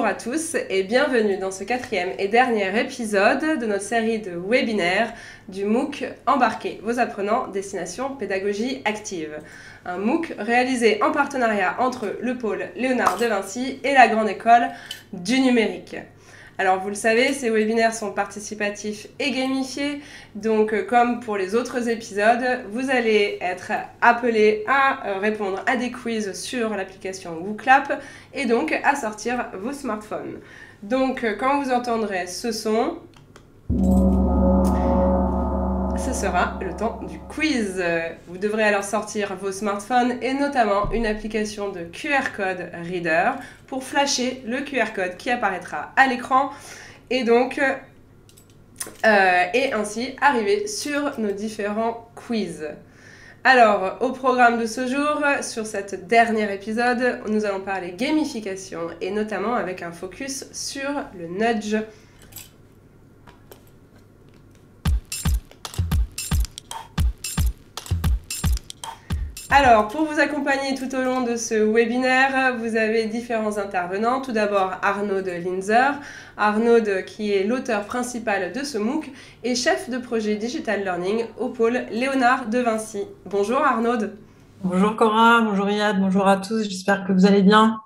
Bonjour à tous et bienvenue dans ce quatrième et dernier épisode de notre série de webinaires du MOOC Embarquer vos apprenants destination pédagogie active. Un MOOC réalisé en partenariat entre le pôle Léonard de Vinci et la Grande École du Numérique. Alors vous le savez, ces webinaires sont participatifs et gamifiés, donc comme pour les autres épisodes, vous allez être appelés à répondre à des quiz sur l'application WooClap et donc à sortir vos smartphones. Donc quand vous entendrez ce son, ce sera le temps du quiz. Vous devrez alors sortir vos smartphones et notamment une application de QR code reader pour flasher le QR code qui apparaîtra à l'écran et donc et ainsi arriver sur nos différents quiz. Alors, au programme de ce jour, sur cet dernier épisode, nous allons parler gamification et notamment avec un focus sur le nudge. Alors, pour vous accompagner tout au long de ce webinaire, vous avez différents intervenants. Tout d'abord, Arnaud Linzer. Arnaud, qui est l'auteur principal de ce MOOC et chef de projet Digital Learning au pôle Léonard de Vinci. Bonjour Arnaud. Bonjour Cora, bonjour Riyad, bonjour à tous, j'espère que vous allez bien.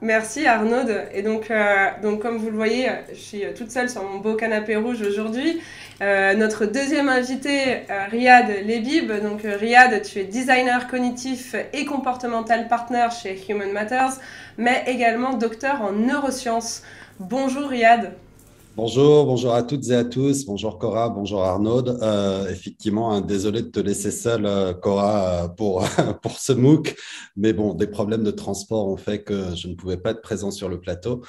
Merci Arnaud. Et donc comme vous le voyez, je suis toute seule sur mon beau canapé rouge aujourd'hui. Notre deuxième invité, Riyad Lebib. Donc Riyad, tu es designer cognitif et comportemental partner chez Human Matters, mais également docteur en neurosciences. Bonjour Riyad. Bonjour à toutes et à tous. Bonjour Cora, bonjour Arnaud. Effectivement, désolé de te laisser seul, Cora, pour ce MOOC. Mais bon, des problèmes de transport ont fait que je ne pouvais pas être présent sur le plateau.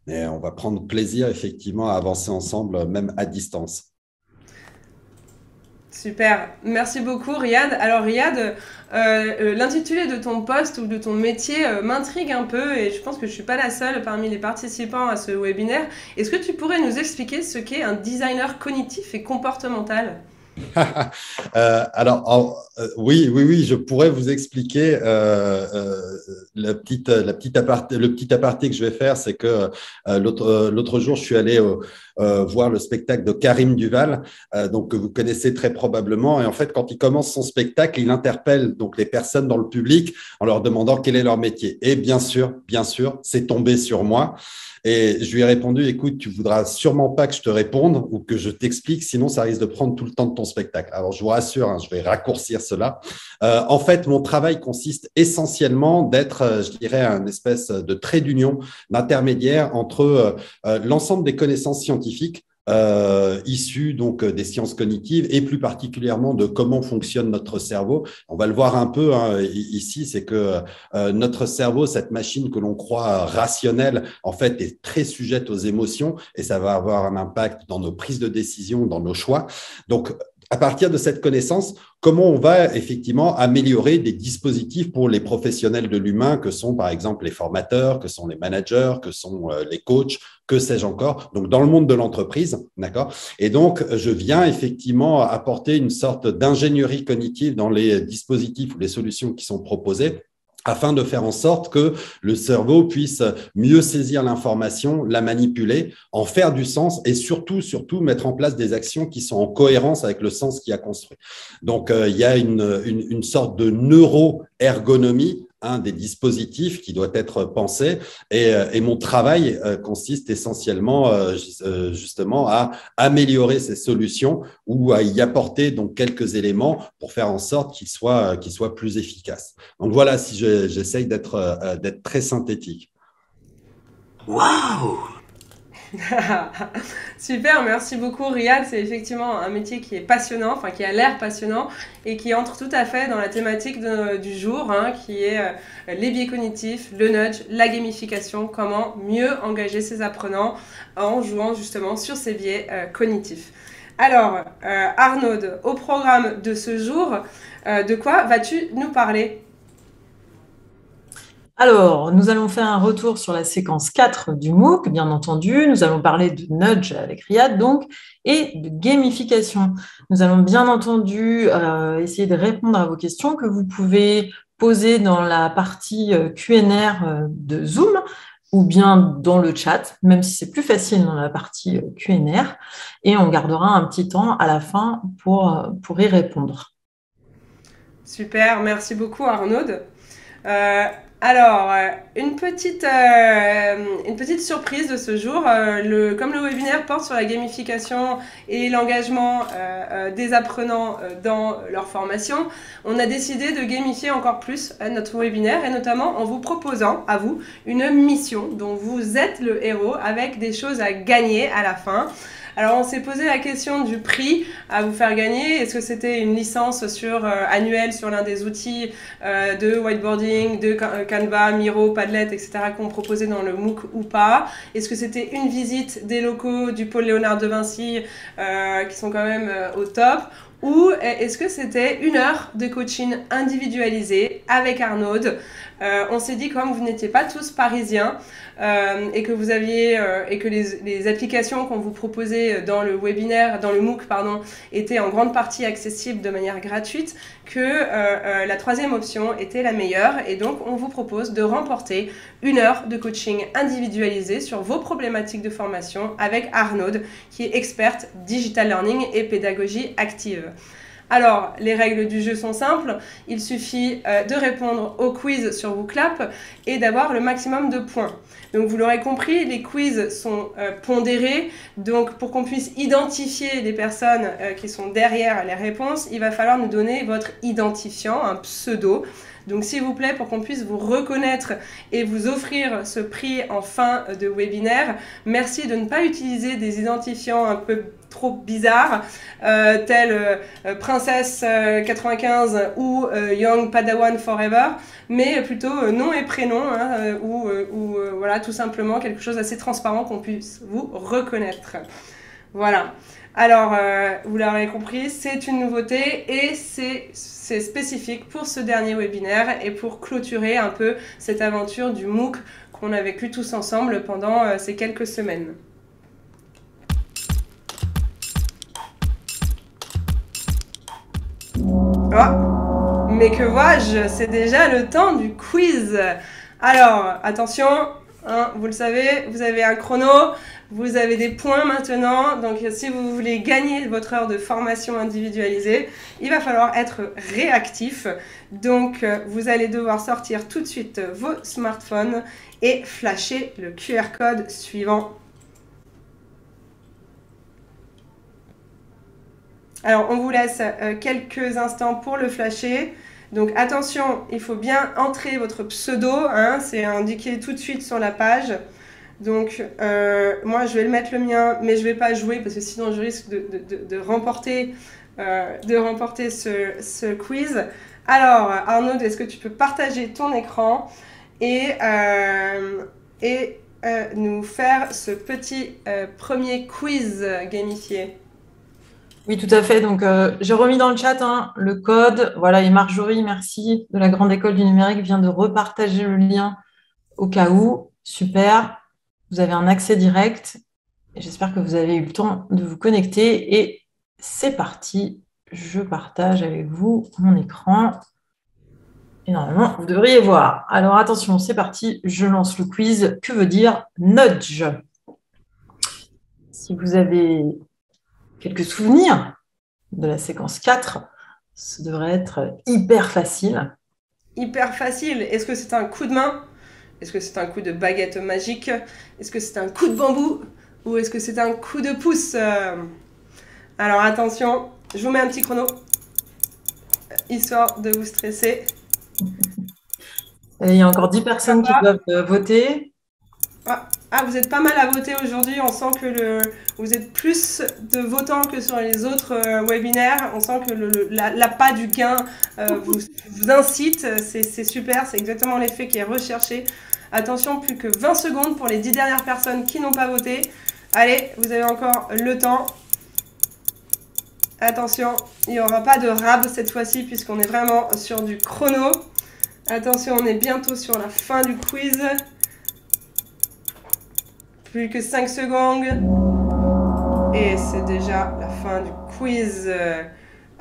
Mais on va prendre plaisir, effectivement, à avancer ensemble, même à distance. Super, merci beaucoup Riyad. Alors Riyad, l'intitulé de ton poste ou de ton métier m'intrigue un peu et je pense que je ne suis pas la seule parmi les participants à ce webinaire. Est-ce que tu pourrais nous expliquer ce qu'est un designer cognitif et comportemental ? Oui, je pourrais vous expliquer le petit aparté que je vais faire, c'est que l'autre jour, je suis allé voir le spectacle de Karim Duval, donc que vous connaissez très probablement. Et en fait, quand il commence son spectacle, il interpelle donc les personnes dans le public en leur demandant quel est leur métier. Et bien sûr, c'est tombé sur moi. Et je lui ai répondu, écoute, tu voudras sûrement pas que je te réponde ou que je t'explique, sinon ça risque de prendre tout le temps de ton spectacle. Alors, je vous rassure, je vais raccourcir cela. En fait, mon travail consiste essentiellement d'être, je dirais, un espèce de trait d'union, d'intermédiaire entre l'ensemble des connaissances scientifiques issus donc des sciences cognitives et plus particulièrement de comment fonctionne notre cerveau. On va le voir un peu ici, c'est que notre cerveau, cette machine que l'on croit rationnelle, en fait, est très sujette aux émotions et ça va avoir un impact dans nos prises de décision, dans nos choix. Donc, à partir de cette connaissance, comment on va effectivement améliorer des dispositifs pour les professionnels de l'humain que sont par exemple les formateurs, que sont les managers, que sont les coachs, que sais-je encore, donc dans le monde de l'entreprise, d'accord. Et donc, je viens effectivement apporter une sorte d'ingénierie cognitive dans les dispositifs ou les solutions qui sont proposées, afin de faire en sorte que le cerveau puisse mieux saisir l'information, la manipuler, en faire du sens et surtout mettre en place des actions qui sont en cohérence avec le sens qu'il a construit. Donc, il y a une sorte de neuroergonomie des dispositifs qui doit être pensé et mon travail consiste essentiellement justement à améliorer ces solutions ou à y apporter donc quelques éléments pour faire en sorte qu'ils soient plus efficaces. Donc voilà, si j'essaye d'être très synthétique. Waouh! Super, merci beaucoup Riyad. C'est effectivement un métier qui est passionnant, enfin qui a l'air passionnant et qui entre tout à fait dans la thématique du jour, qui est les biais cognitifs, le nudge, la gamification, comment mieux engager ses apprenants en jouant justement sur ces biais cognitifs. Alors, Arnaud, au programme de ce jour, de quoi vas-tu nous parler ? Alors, nous allons faire un retour sur la séquence 4 du MOOC, bien entendu. Nous allons parler de nudge avec Riyad, donc, et de gamification. Nous allons bien entendu essayer de répondre à vos questions que vous pouvez poser dans la partie Q&R de Zoom ou bien dans le chat, même si c'est plus facile dans la partie Q&R, et on gardera un petit temps à la fin pour y répondre. Super, merci beaucoup Arnaud. Une petite surprise de ce jour, comme le webinaire porte sur la gamification et l'engagement des apprenants dans leur formation, on a décidé de gamifier encore plus notre webinaire et notamment en vous proposant à vous une mission dont vous êtes le héros avec des choses à gagner à la fin. Alors, on s'est posé la question du prix à vous faire gagner. Est-ce que c'était une licence annuelle sur l'un des outils de whiteboarding, de Canva, Miro, Padlet, etc. qu'on proposait dans le MOOC ou pas? Est-ce que c'était une visite des locaux du pôle Léonard de Vinci qui sont quand même au top? Ou est-ce que c'était 1 heure de coaching individualisé avec Arnaud? On s'est dit, comme vous n'étiez pas tous parisiens et que vous aviez et que les applications qu'on vous proposait dans le webinaire, dans le MOOC pardon, étaient en grande partie accessibles de manière gratuite, que la 3e option était la meilleure. Et donc, on vous propose de remporter 1 heure de coaching individualisé sur vos problématiques de formation avec Arnaud, qui est experte digital learning et pédagogie active. Alors, les règles du jeu sont simples. Il suffit de répondre au quiz sur WooClap et d'avoir le maximum de points. Donc, vous l'aurez compris, les quiz sont pondérés. Donc, pour qu'on puisse identifier les personnes qui sont derrière les réponses, il va falloir nous donner votre identifiant, un pseudo. Donc, s'il vous plaît, pour qu'on puisse vous reconnaître et vous offrir ce prix en fin de webinaire, merci de ne pas utiliser des identifiants un peu trop bizarres, tels Princesse 95 ou Young Padawan Forever, mais plutôt nom et prénom, hein, ou voilà, tout simplement quelque chose d'assez transparent qu'on puisse vous reconnaître. Voilà. Alors, vous l'aurez compris, c'est une nouveauté et c'est spécifique pour ce dernier webinaire et pour clôturer un peu cette aventure du MOOC qu'on a vécu tous ensemble pendant ces quelques semaines. Oh, mais que vois-je? C'est déjà le temps du quiz. Alors, attention, hein, vous le savez, vous avez un chrono. Vous avez des points maintenant, donc si vous voulez gagner votre heure de formation individualisée, il va falloir être réactif. Donc, vous allez devoir sortir tout de suite vos smartphones et flasher le QR code suivant. Alors, on vous laisse quelques instants pour le flasher. Donc, attention, il faut bien entrer votre pseudo, hein, c'est indiqué tout de suite sur la page. Donc, moi, je vais le mettre le mien, mais je ne vais pas jouer parce que sinon, je risque de remporter ce quiz. Alors, Arnaud, est-ce que tu peux partager ton écran et nous faire ce petit premier quiz gamifié? Oui, tout à fait. Donc, j'ai remis dans le chat hein, le code. Voilà, et Marjorie, merci, de la Grande École du Numérique, vient de repartager le lien au cas où. Super. Vous avez un accès direct. J'espère que vous avez eu le temps de vous connecter. Et c'est parti. Je partage avec vous mon écran. Et normalement, vous devriez voir. Alors, attention, c'est parti. Je lance le quiz. Que veut dire nudge? Si vous avez quelques souvenirs de la séquence 4, ça devrait être hyper facile. Hyper facile. Est-ce que c'est un coup de main? Est-ce que c'est un coup de baguette magique? Est-ce que c'est un coup de bambou? Ou est-ce que c'est un coup de pouce? Alors attention, je vous mets un petit chrono, histoire de vous stresser. Et il y a encore 10 personnes qui doivent voter. Ah, vous êtes pas mal à voter aujourd'hui. On sent que vous êtes plus de votants que sur les autres webinaires. On sent que l'appât du gain vous incite. C'est super, c'est exactement l'effet qui est recherché. Attention, plus que 20 secondes pour les 10 dernières personnes qui n'ont pas voté. Allez, vous avez encore le temps. Attention, il n'y aura pas de rab cette fois-ci puisqu'on est vraiment sur du chrono. Attention, on est bientôt sur la fin du quiz. Plus que 5 secondes. Et c'est déjà la fin du quiz.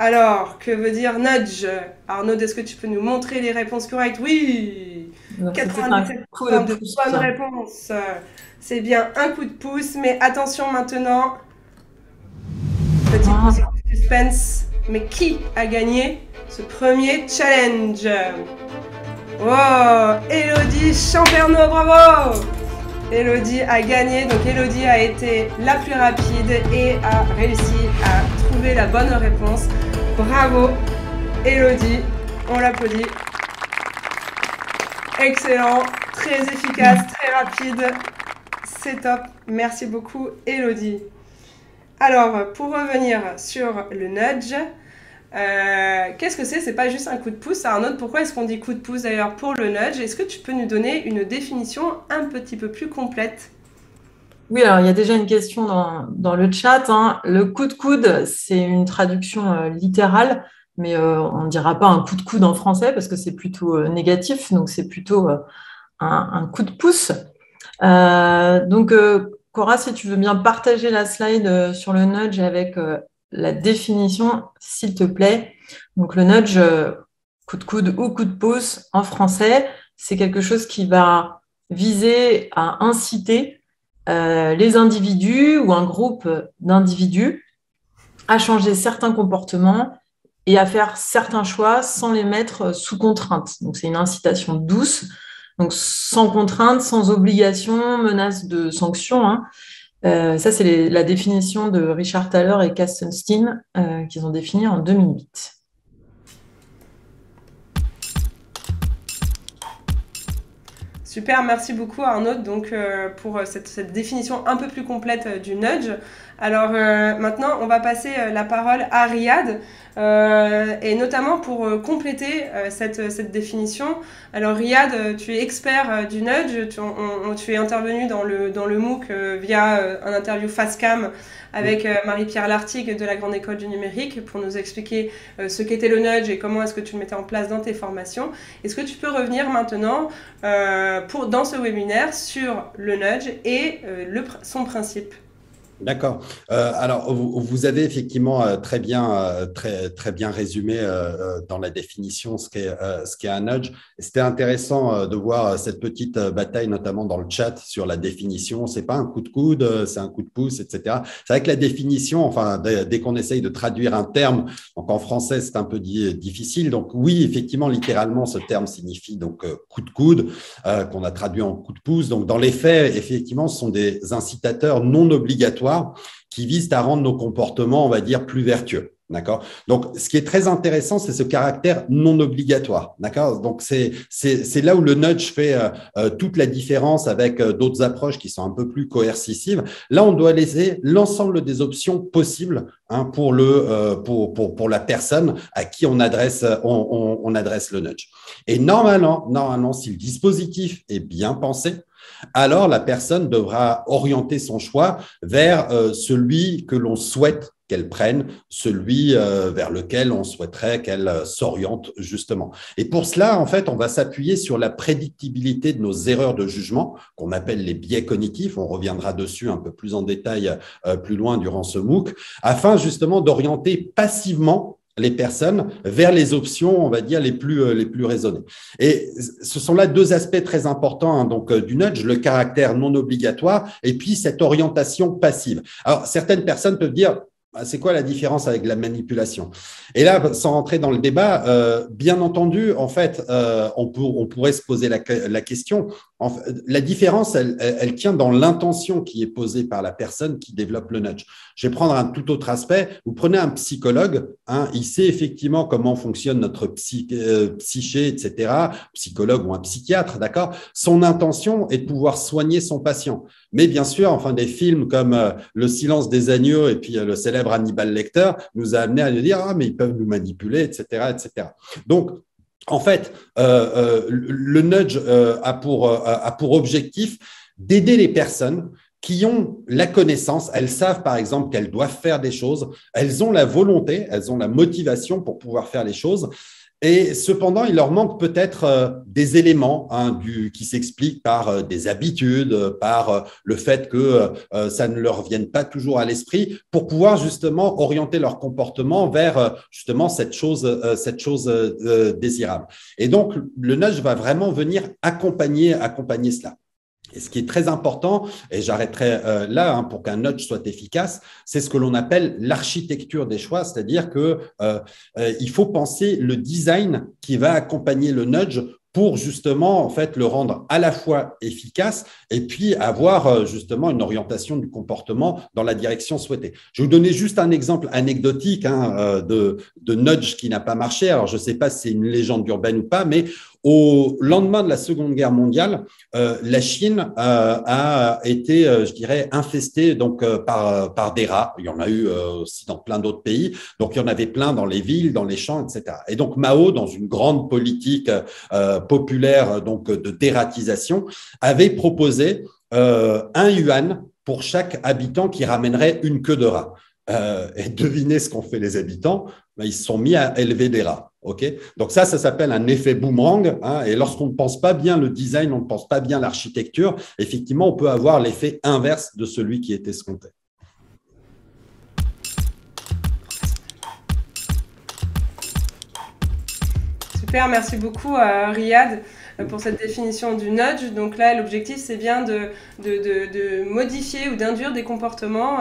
Alors, que veut dire nudge? Arnaud, est-ce que tu peux nous montrer les réponses correctes? Oui, Donc, c'était un 97% de pouce. bonnes réponses. C'est bien un coup de pouce, mais attention maintenant, petite musique de suspense. Mais qui a gagné ce premier challenge? Oh, Élodie Champerneau, bravo! Élodie a gagné, donc Élodie a été la plus rapide et a réussi à trouver la bonne réponse. Bravo Élodie, on l'applaudit. Excellent, très efficace, très rapide, c'est top. Merci beaucoup Élodie. Alors, pour revenir sur le nudge, qu'est-ce que c'est? C'est pas juste un coup de pouce, Arnaud. Pourquoi est-ce qu'on dit coup de pouce d'ailleurs pour le nudge? Est-ce que tu peux nous donner une définition un petit peu plus complète? Oui, alors il y a déjà une question dans le chat. Le coup de coude, c'est une traduction littérale, mais on ne dira pas un coup de coude en français parce que c'est plutôt négatif, donc c'est plutôt un coup de pouce. Donc, Cora, si tu veux bien partager la slide sur le nudge avec la définition, s'il te plaît. Donc, le nudge, coup de coude ou coup de pouce en français, c'est quelque chose qui va viser à inciter les individus ou un groupe d'individus à changer certains comportements et à faire certains choix sans les mettre sous contrainte. Donc, c'est une incitation douce, donc sans contrainte, sans obligation, menace de sanction. Ça, c'est la définition de Richard Thaler et Kastenstein qu'ils ont définie en 2008. Super, merci beaucoup Arnaud donc, pour cette définition un peu plus complète du nudge. Alors maintenant, on va passer la parole à Riyad, et notamment pour compléter cette définition. Alors Riyad, tu es expert du nudge, tu es intervenu dans le MOOC via un interview Facecam avec Marie-Pierre Lartigue de la Grande École du Numérique pour nous expliquer ce qu'était le nudge et comment est-ce que tu le mettais en place dans tes formations. Est-ce que tu peux revenir maintenant dans ce webinaire sur le nudge et son principe? D'accord. Alors, vous avez effectivement très bien résumé dans la définition ce qu'est un nudge. C'était intéressant de voir cette petite bataille, notamment dans le chat, sur la définition. C'est pas un coup de coude, c'est un coup de pouce, etc. C'est vrai que la définition, enfin, dès qu'on essaye de traduire un terme, donc en français, c'est un peu difficile. Donc oui, effectivement, littéralement, ce terme signifie donc coup de coude, qu'on a traduit en coup de pouce. Donc dans les faits, effectivement, ce sont des incitateurs non obligatoires qui visent à rendre nos comportements, on va dire, plus vertueux. D'accord. Donc, ce qui est très intéressant, c'est ce caractère non obligatoire. D'accord. Donc, c'est là où le nudge fait toute la différence avec d'autres approches qui sont un peu plus coercitives. Là, on doit laisser l'ensemble des options possibles pour la personne à qui on adresse le nudge. Et normalement, si le dispositif est bien pensé, alors la personne devra orienter son choix vers celui que l'on souhaite qu'elle prenne, celui vers lequel on souhaiterait qu'elle s'oriente justement. Et pour cela, en fait, on va s'appuyer sur la prédictibilité de nos erreurs de jugement, qu'on appelle les biais cognitifs. On reviendra dessus un peu plus en détail plus loin durant ce MOOC, afin justement d'orienter passivement les personnes vers les options, on va dire, les plus raisonnées. Et ce sont là deux aspects très importants donc du nudge, le caractère non obligatoire et puis cette orientation passive. Alors, certaines personnes peuvent dire, c'est quoi la différence avec la manipulation? Et là, sans rentrer dans le débat, bien entendu, en fait, on pourrait se poser la question. La différence, elle tient dans l'intention qui est posée par la personne qui développe le nudge. Je vais prendre un tout autre aspect. Vous prenez un psychologue, il sait effectivement comment fonctionne notre psyché, etc. Psychologue ou un psychiatre, d'accord. Son intention est de pouvoir soigner son patient. Mais bien sûr, enfin, des films comme Le silence des agneaux et puis le célèbre Hannibal Lecter nous a amené à nous dire mais ils peuvent nous manipuler, etc., etc. Donc en fait, le nudge a pour objectif d'aider les personnes qui ont la connaissance, elles savent par exemple qu'elles doivent faire des choses, elles ont la volonté, elles ont la motivation pour pouvoir faire les choses. Et cependant, il leur manque peut-être des éléments qui s'expliquent par des habitudes, par le fait que ça ne leur vienne pas toujours à l'esprit, pour pouvoir justement orienter leur comportement vers justement cette chose désirable. Et donc, le nudge va vraiment venir accompagner cela. Et ce qui est très important, et j'arrêterai là pour qu'un nudge soit efficace, c'est ce que l'on appelle l'architecture des choix, c'est-à-dire que il faut penser le design qui va accompagner le nudge pour justement en fait le rendre à la fois efficace et puis avoir justement une orientation du comportement dans la direction souhaitée. Je vais vous donner juste un exemple anecdotique de nudge qui n'a pas marché. Alors je ne sais pas si c'est une légende urbaine ou pas, mais au lendemain de la Seconde Guerre mondiale, la Chine a été, je dirais, infestée donc par des rats. Il y en a eu aussi dans plein d'autres pays. Donc il y en avait plein dans les villes, dans les champs, etc. Et donc Mao, dans une grande politique populaire donc de dératisation, avait proposé 1 yuan pour chaque habitant qui ramènerait une queue de rat. Et devinez ce qu'ont fait les habitants, ils se sont mis à élever des rats. Okay, donc ça s'appelle un effet boomerang. Et lorsqu'on ne pense pas bien le design, on ne pense pas bien l'architecture, effectivement, on peut avoir l'effet inverse de celui qui est escompté. Super, merci beaucoup Riyad pour cette définition du nudge. Donc là, l'objectif, c'est bien de modifier ou d'induire des comportements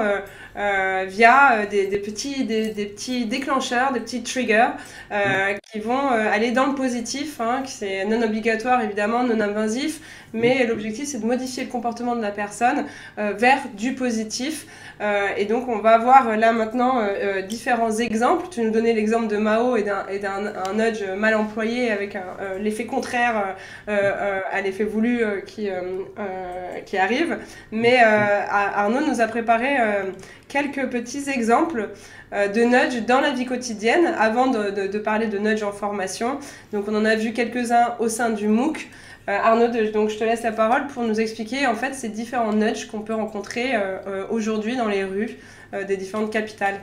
via des petits déclencheurs, des petits triggers qui vont aller dans le positif, qui c'est non obligatoire évidemment, non invasif, mais l'objectif c'est de modifier le comportement de la personne vers du positif. Et donc on va voir là maintenant différents exemples. Tu nous donnais l'exemple de Mao et d'un nudge mal employé avec l'effet contraire à l'effet voulu qui arrive. Mais Arnaud nous a préparé quelques petits exemples de nudge dans la vie quotidienne avant de parler de nudge en formation. Donc on en a vu quelques-uns au sein du MOOC. Arnaud, donc je te laisse la parole pour nous expliquer en fait ces différents nudges qu'on peut rencontrer aujourd'hui dans les rues des différentes capitales.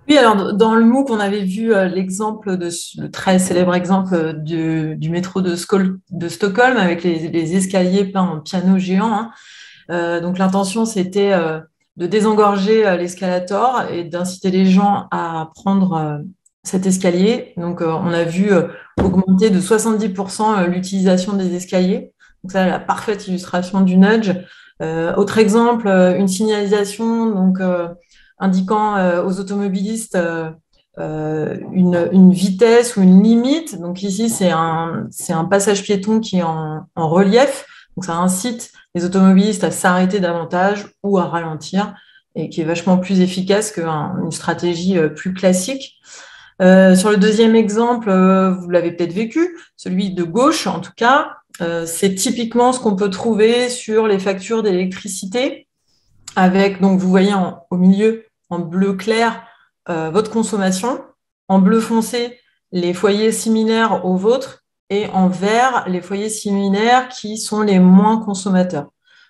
Oui, alors dans le MOOC, on avait vu le très célèbre exemple du métro de Stockholm avec les escaliers peints en piano géant. Donc l'intention, c'était de désengorger l'escalator et d'inciter les gens à prendre cet escalier. Donc, on a vu augmenter de 70% l'utilisation des escaliers. Donc, ça, la parfaite illustration du nudge. Autre exemple, une signalisation donc, indiquant aux automobilistes une vitesse ou une limite. Donc, ici, c'est un passage piéton qui est en relief. Donc, ça incite les automobilistes à s'arrêter davantage ou à ralentir et qui est vachement plus efficace qu'une stratégie plus classique. Sur le deuxième exemple, vous l'avez peut-être vécu, celui de gauche en tout cas, c'est typiquement ce qu'on peut trouver sur les factures d'électricité avec, donc vous voyez au milieu, en bleu clair, votre consommation, en bleu foncé, les foyers similaires aux vôtres et en vert, les foyers similaires qui sont les moins consommateurs.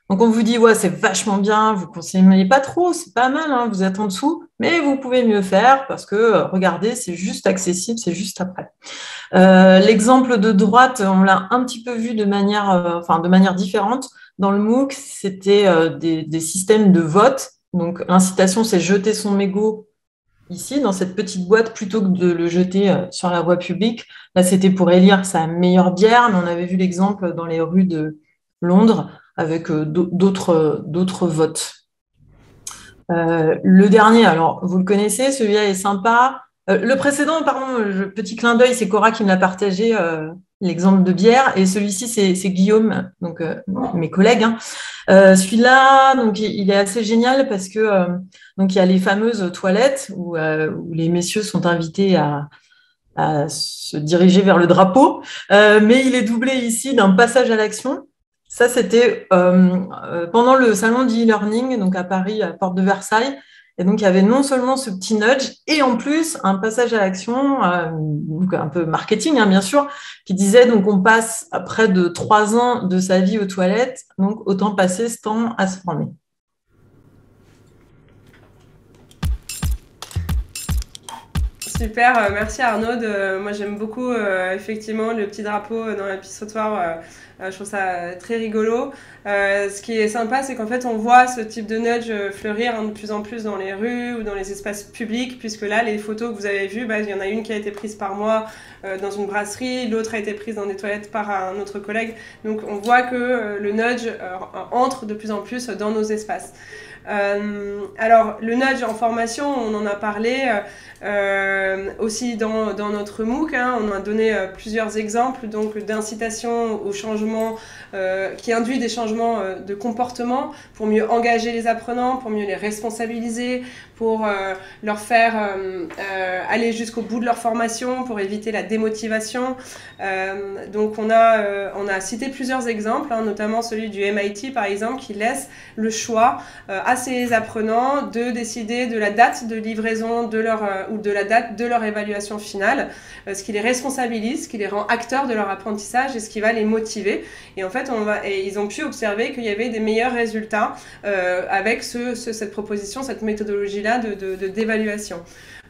Donc, on vous dit, ouais, c'est vachement bien, vous ne consommez pas trop, c'est pas mal, vous êtes en dessous, mais vous pouvez mieux faire parce que, regardez, c'est juste accessible, c'est juste après. L'exemple de droite, on l'a un petit peu vu de manière différente. Dans le MOOC, c'était des systèmes de vote. Donc, l'incitation, c'est jeter son mégot ici, dans cette petite boîte, plutôt que de le jeter sur la voie publique. Là, c'était pour élire sa meilleure bière, mais on avait vu l'exemple dans les rues de Londres, avec d'autres votes. Le dernier, alors vous le connaissez, celui-là est sympa. Le précédent, pardon, petit clin d'œil, c'est Cora qui me l'a partagé, l'exemple de bière, et celui-ci c'est Guillaume, donc mes collègues. Celui-là, donc il est assez génial parce que donc il y a les fameuses toilettes où les messieurs sont invités à se diriger vers le drapeau, mais il est doublé ici d'un passage à l'action. Ça, c'était pendant le salon d'e-learning, donc à Paris, à Porte de Versailles. Et donc, il y avait non seulement ce petit nudge, et en plus, un passage à l'action, donc un peu marketing, bien sûr, qui disait, donc, on passe près de 3 ans de sa vie aux toilettes, donc autant passer ce temps à se former. Super, merci Arnaud. Moi j'aime beaucoup effectivement le petit drapeau dans la pissotoire. Je trouve ça très rigolo. Ce qui est sympa, c'est qu'en fait on voit ce type de nudge fleurir de plus en plus dans les rues ou dans les espaces publics, puisque là les photos que vous avez vues, il y en a une qui a été prise par moi dans une brasserie, l'autre a été prise dans des toilettes par un autre collègue. Donc on voit que le nudge entre de plus en plus dans nos espaces. Alors le nudge en formation, on en a parlé aussi dans notre MOOC, hein, on a donné plusieurs exemples donc d'incitation au changement qui induit des changements de comportement pour mieux engager les apprenants, pour mieux les responsabiliser, pour leur faire aller jusqu'au bout de leur formation, pour éviter la démotivation. Donc on a cité plusieurs exemples, hein, notamment celui du MIT par exemple, qui laisse le choix à ces apprenants de décider de la date de livraison de leur, ou de la date de leur évaluation finale, ce qui les responsabilise, ce qui les rend acteurs de leur apprentissage et ce qui va les motiver. Et en fait, ils ont pu observer qu'il y avait des meilleurs résultats avec cette proposition, cette méthodologie-là d'évaluation.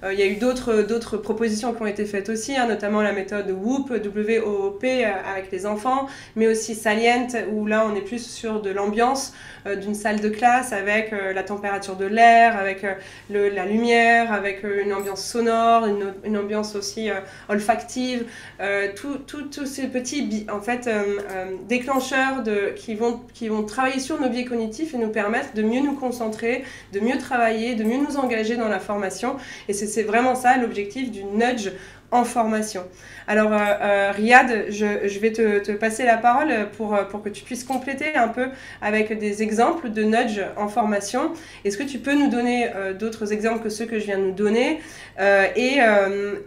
Il y a eu d'autres propositions qui ont été faites aussi, hein, notamment la méthode WOOP, W-O-O-P avec les enfants, mais aussi Salient, où là on est plus sur de l'ambiance d'une salle de classe avec la température de l'air, avec la lumière, avec une ambiance sonore, une ambiance aussi olfactive, tous ces petits déclencheurs qui vont travailler sur nos biais cognitifs et nous permettre de mieux nous concentrer, de mieux travailler, de mieux nous engager dans la formation. Et c'est vraiment ça l'objectif du nudge en formation. Alors Riyad, je vais te passer la parole pour que tu puisses compléter un peu avec des exemples de nudge en formation. Est-ce que tu peux nous donner d'autres exemples que ceux que je viens de nous donner et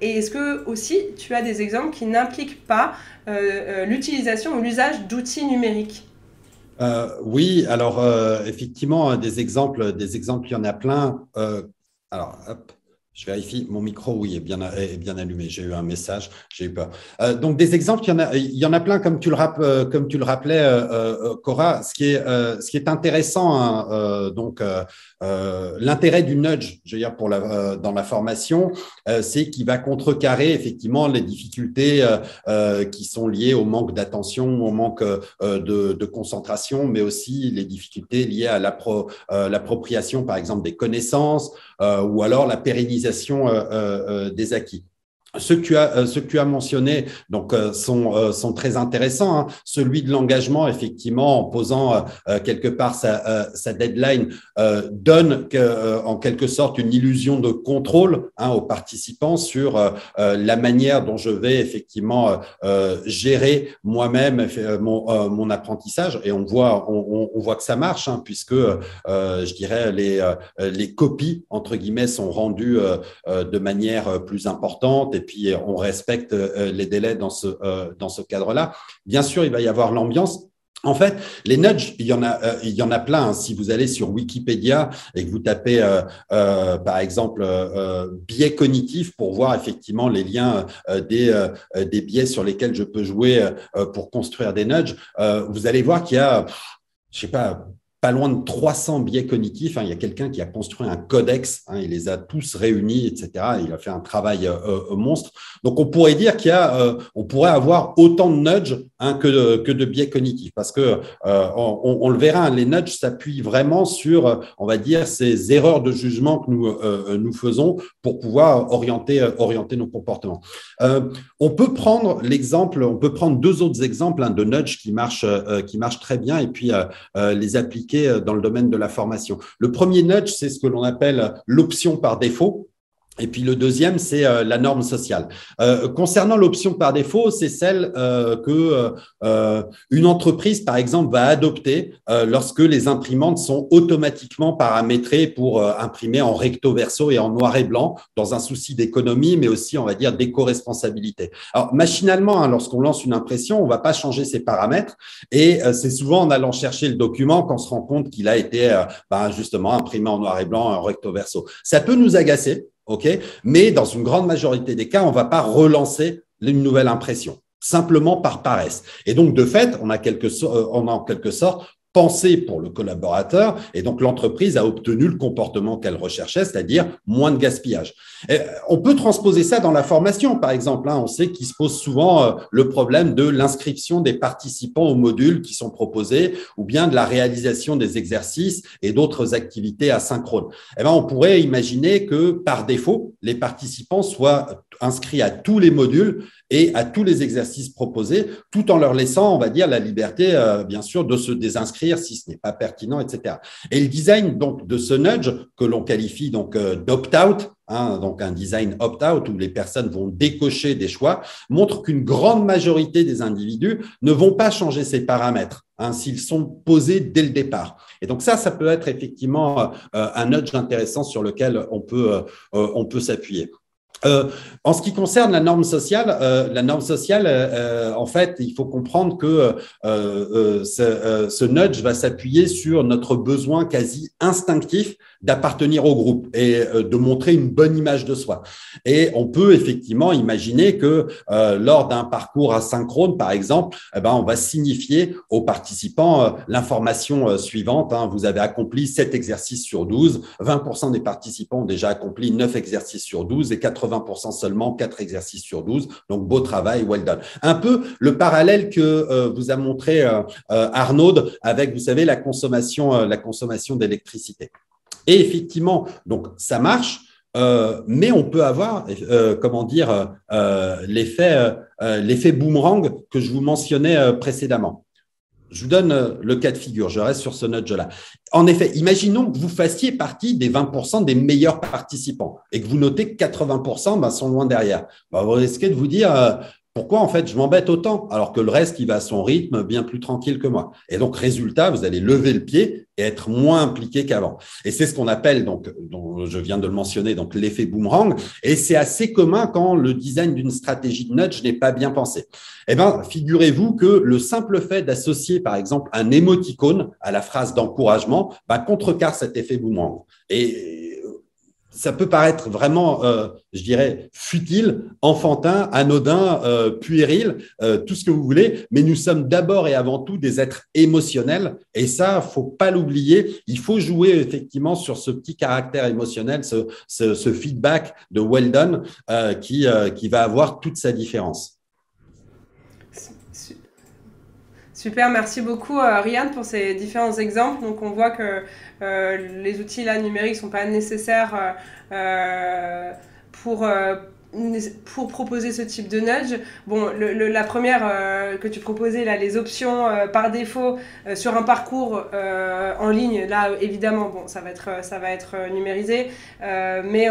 est-ce que aussi tu as des exemples qui n'impliquent pas l'utilisation ou l'usage d'outils numériques? Oui, alors effectivement, des exemples, il y en a plein. Alors, hop. Je vérifie, mon micro, oui, est bien allumé. J'ai eu un message, j'ai eu peur. Donc, des exemples, il y en a plein, comme tu le rappelais, Cora. Ce qui est intéressant, hein, l'intérêt du nudge, je veux dire, dans la formation, c'est qu'il va contrecarrer effectivement les difficultés qui sont liées au manque d'attention, au manque de concentration, mais aussi les difficultés liées à l'appropriation, par exemple, des connaissances ou alors la pérennisation des acquis. Ceux que tu as mentionnés donc sont très intéressants, hein. Celui de l'engagement, effectivement, en posant quelque part sa deadline, donne en quelque sorte une illusion de contrôle, hein, aux participants sur la manière dont je vais effectivement gérer moi-même mon apprentissage. Et on voit que ça marche, hein, puisque je dirais les copies entre guillemets sont rendues de manière plus importante. Et puis, on respecte les délais dans ce cadre-là. Bien sûr, il va y avoir l'ambiance. En fait, les nudges, il y en a plein, hein. Si vous allez sur Wikipédia et que vous tapez, par exemple, biais cognitifs pour voir effectivement les liens des biais sur lesquels je peux jouer pour construire des nudges, vous allez voir qu'il y a, je sais pas loin de 300 biais cognitifs, hein. Il y a quelqu'un qui a construit un codex, hein, il les a tous réunis, etc. Il a fait un travail monstre. Donc, on pourrait dire on pourrait avoir autant de nudges, hein, que de biais cognitifs, parce que on le verra, hein, les nudges s'appuient vraiment sur, on va dire, ces erreurs de jugement que nous faisons pour pouvoir orienter nos comportements. On peut prendre deux autres exemples, hein, de nudges qui marchent très bien, et puis les appliquer dans le domaine de la formation. Le premier nudge, c'est ce que l'on appelle l'option par défaut. Et puis le deuxième, c'est la norme sociale. Concernant l'option par défaut, c'est celle que une entreprise, par exemple, va adopter lorsque les imprimantes sont automatiquement paramétrées pour imprimer en recto verso et en noir et blanc, dans un souci d'économie, mais aussi, on va dire, d'éco-responsabilité. Alors, machinalement, hein, lorsqu'on lance une impression, on ne va pas changer ses paramètres, et c'est souvent en allant chercher le document qu'on se rend compte qu'il a été justement imprimé en noir et blanc, en recto verso. Ça peut nous agacer. OK, mais dans une grande majorité des cas, on ne va pas relancer une nouvelle impression, simplement par paresse. Et donc, de fait, on a en quelque sorte pensé pour le collaborateur et donc l'entreprise a obtenu le comportement qu'elle recherchait, c'est-à-dire moins de gaspillage. Et on peut transposer ça dans la formation, par exemple. On sait qu'il se pose souvent le problème de l'inscription des participants aux modules qui sont proposés ou bien de la réalisation des exercices et d'autres activités asynchrones. On pourrait imaginer que par défaut, les participants soient inscrits à tous les modules et à tous les exercices proposés, tout en leur laissant, on va dire, la liberté, bien sûr, de se désinscrire si ce n'est pas pertinent, etc. Et le design donc de ce nudge, que l'on qualifie donc d'opt-out, donc un design opt-out où les personnes vont décocher des choix, montre qu'une grande majorité des individus ne vont pas changer ces paramètres s'ils sont posés dès le départ. Et donc ça peut être effectivement un nudge intéressant sur lequel on peut s'appuyer. En ce qui concerne la norme sociale, en fait, il faut comprendre que ce nudge va s'appuyer sur notre besoin quasi instinctif d'appartenir au groupe et de montrer une bonne image de soi. Et on peut effectivement imaginer que lors d'un parcours asynchrone, par exemple, on va signifier aux participants l'information suivante. Vous avez accompli 7 exercices sur 12, 20% des participants ont déjà accompli 9 exercices sur 12 et 80% seulement 4 exercices sur 12. Donc, beau travail, well done. Un peu le parallèle que vous a montré Arnaud avec, vous savez, la consommation d'électricité. Et effectivement, donc ça marche, mais on peut avoir, l'effet boomerang que je vous mentionnais précédemment. Je vous donne le cas de figure, je reste sur ce nudge-là. En effet, imaginons que vous fassiez partie des 20% des meilleurs participants et que vous notez que 80% sont loin derrière. Vous risquez de vous dire pourquoi en fait je m'embête autant alors que le reste il va à son rythme bien plus tranquille que moi. Et donc résultat, vous allez lever le pied et être moins impliqué qu'avant. Et c'est ce qu'on appelle donc, dont je viens de le mentionner, donc l'effet boomerang. Et c'est assez commun quand le design d'une stratégie de nudge n'est pas bien pensé. Figurez-vous que le simple fait d'associer par exemple un émoticône à la phrase d'encouragement contrecarre cet effet boomerang. Et ça peut paraître vraiment, je dirais, futile, enfantin, anodin, puéril, tout ce que vous voulez, mais nous sommes d'abord et avant tout des êtres émotionnels et ça, faut pas l'oublier. Il faut jouer effectivement sur ce petit caractère émotionnel, ce feedback de well done qui va avoir toute sa différence. Super, merci beaucoup Ryan pour ces différents exemples. Donc on voit que les outils là, numériques ne sont pas nécessaires pour proposer ce type de nudge. Bon, la première que tu proposais, là, les options par défaut sur un parcours en ligne, là évidemment, bon, ça va être numérisé, mais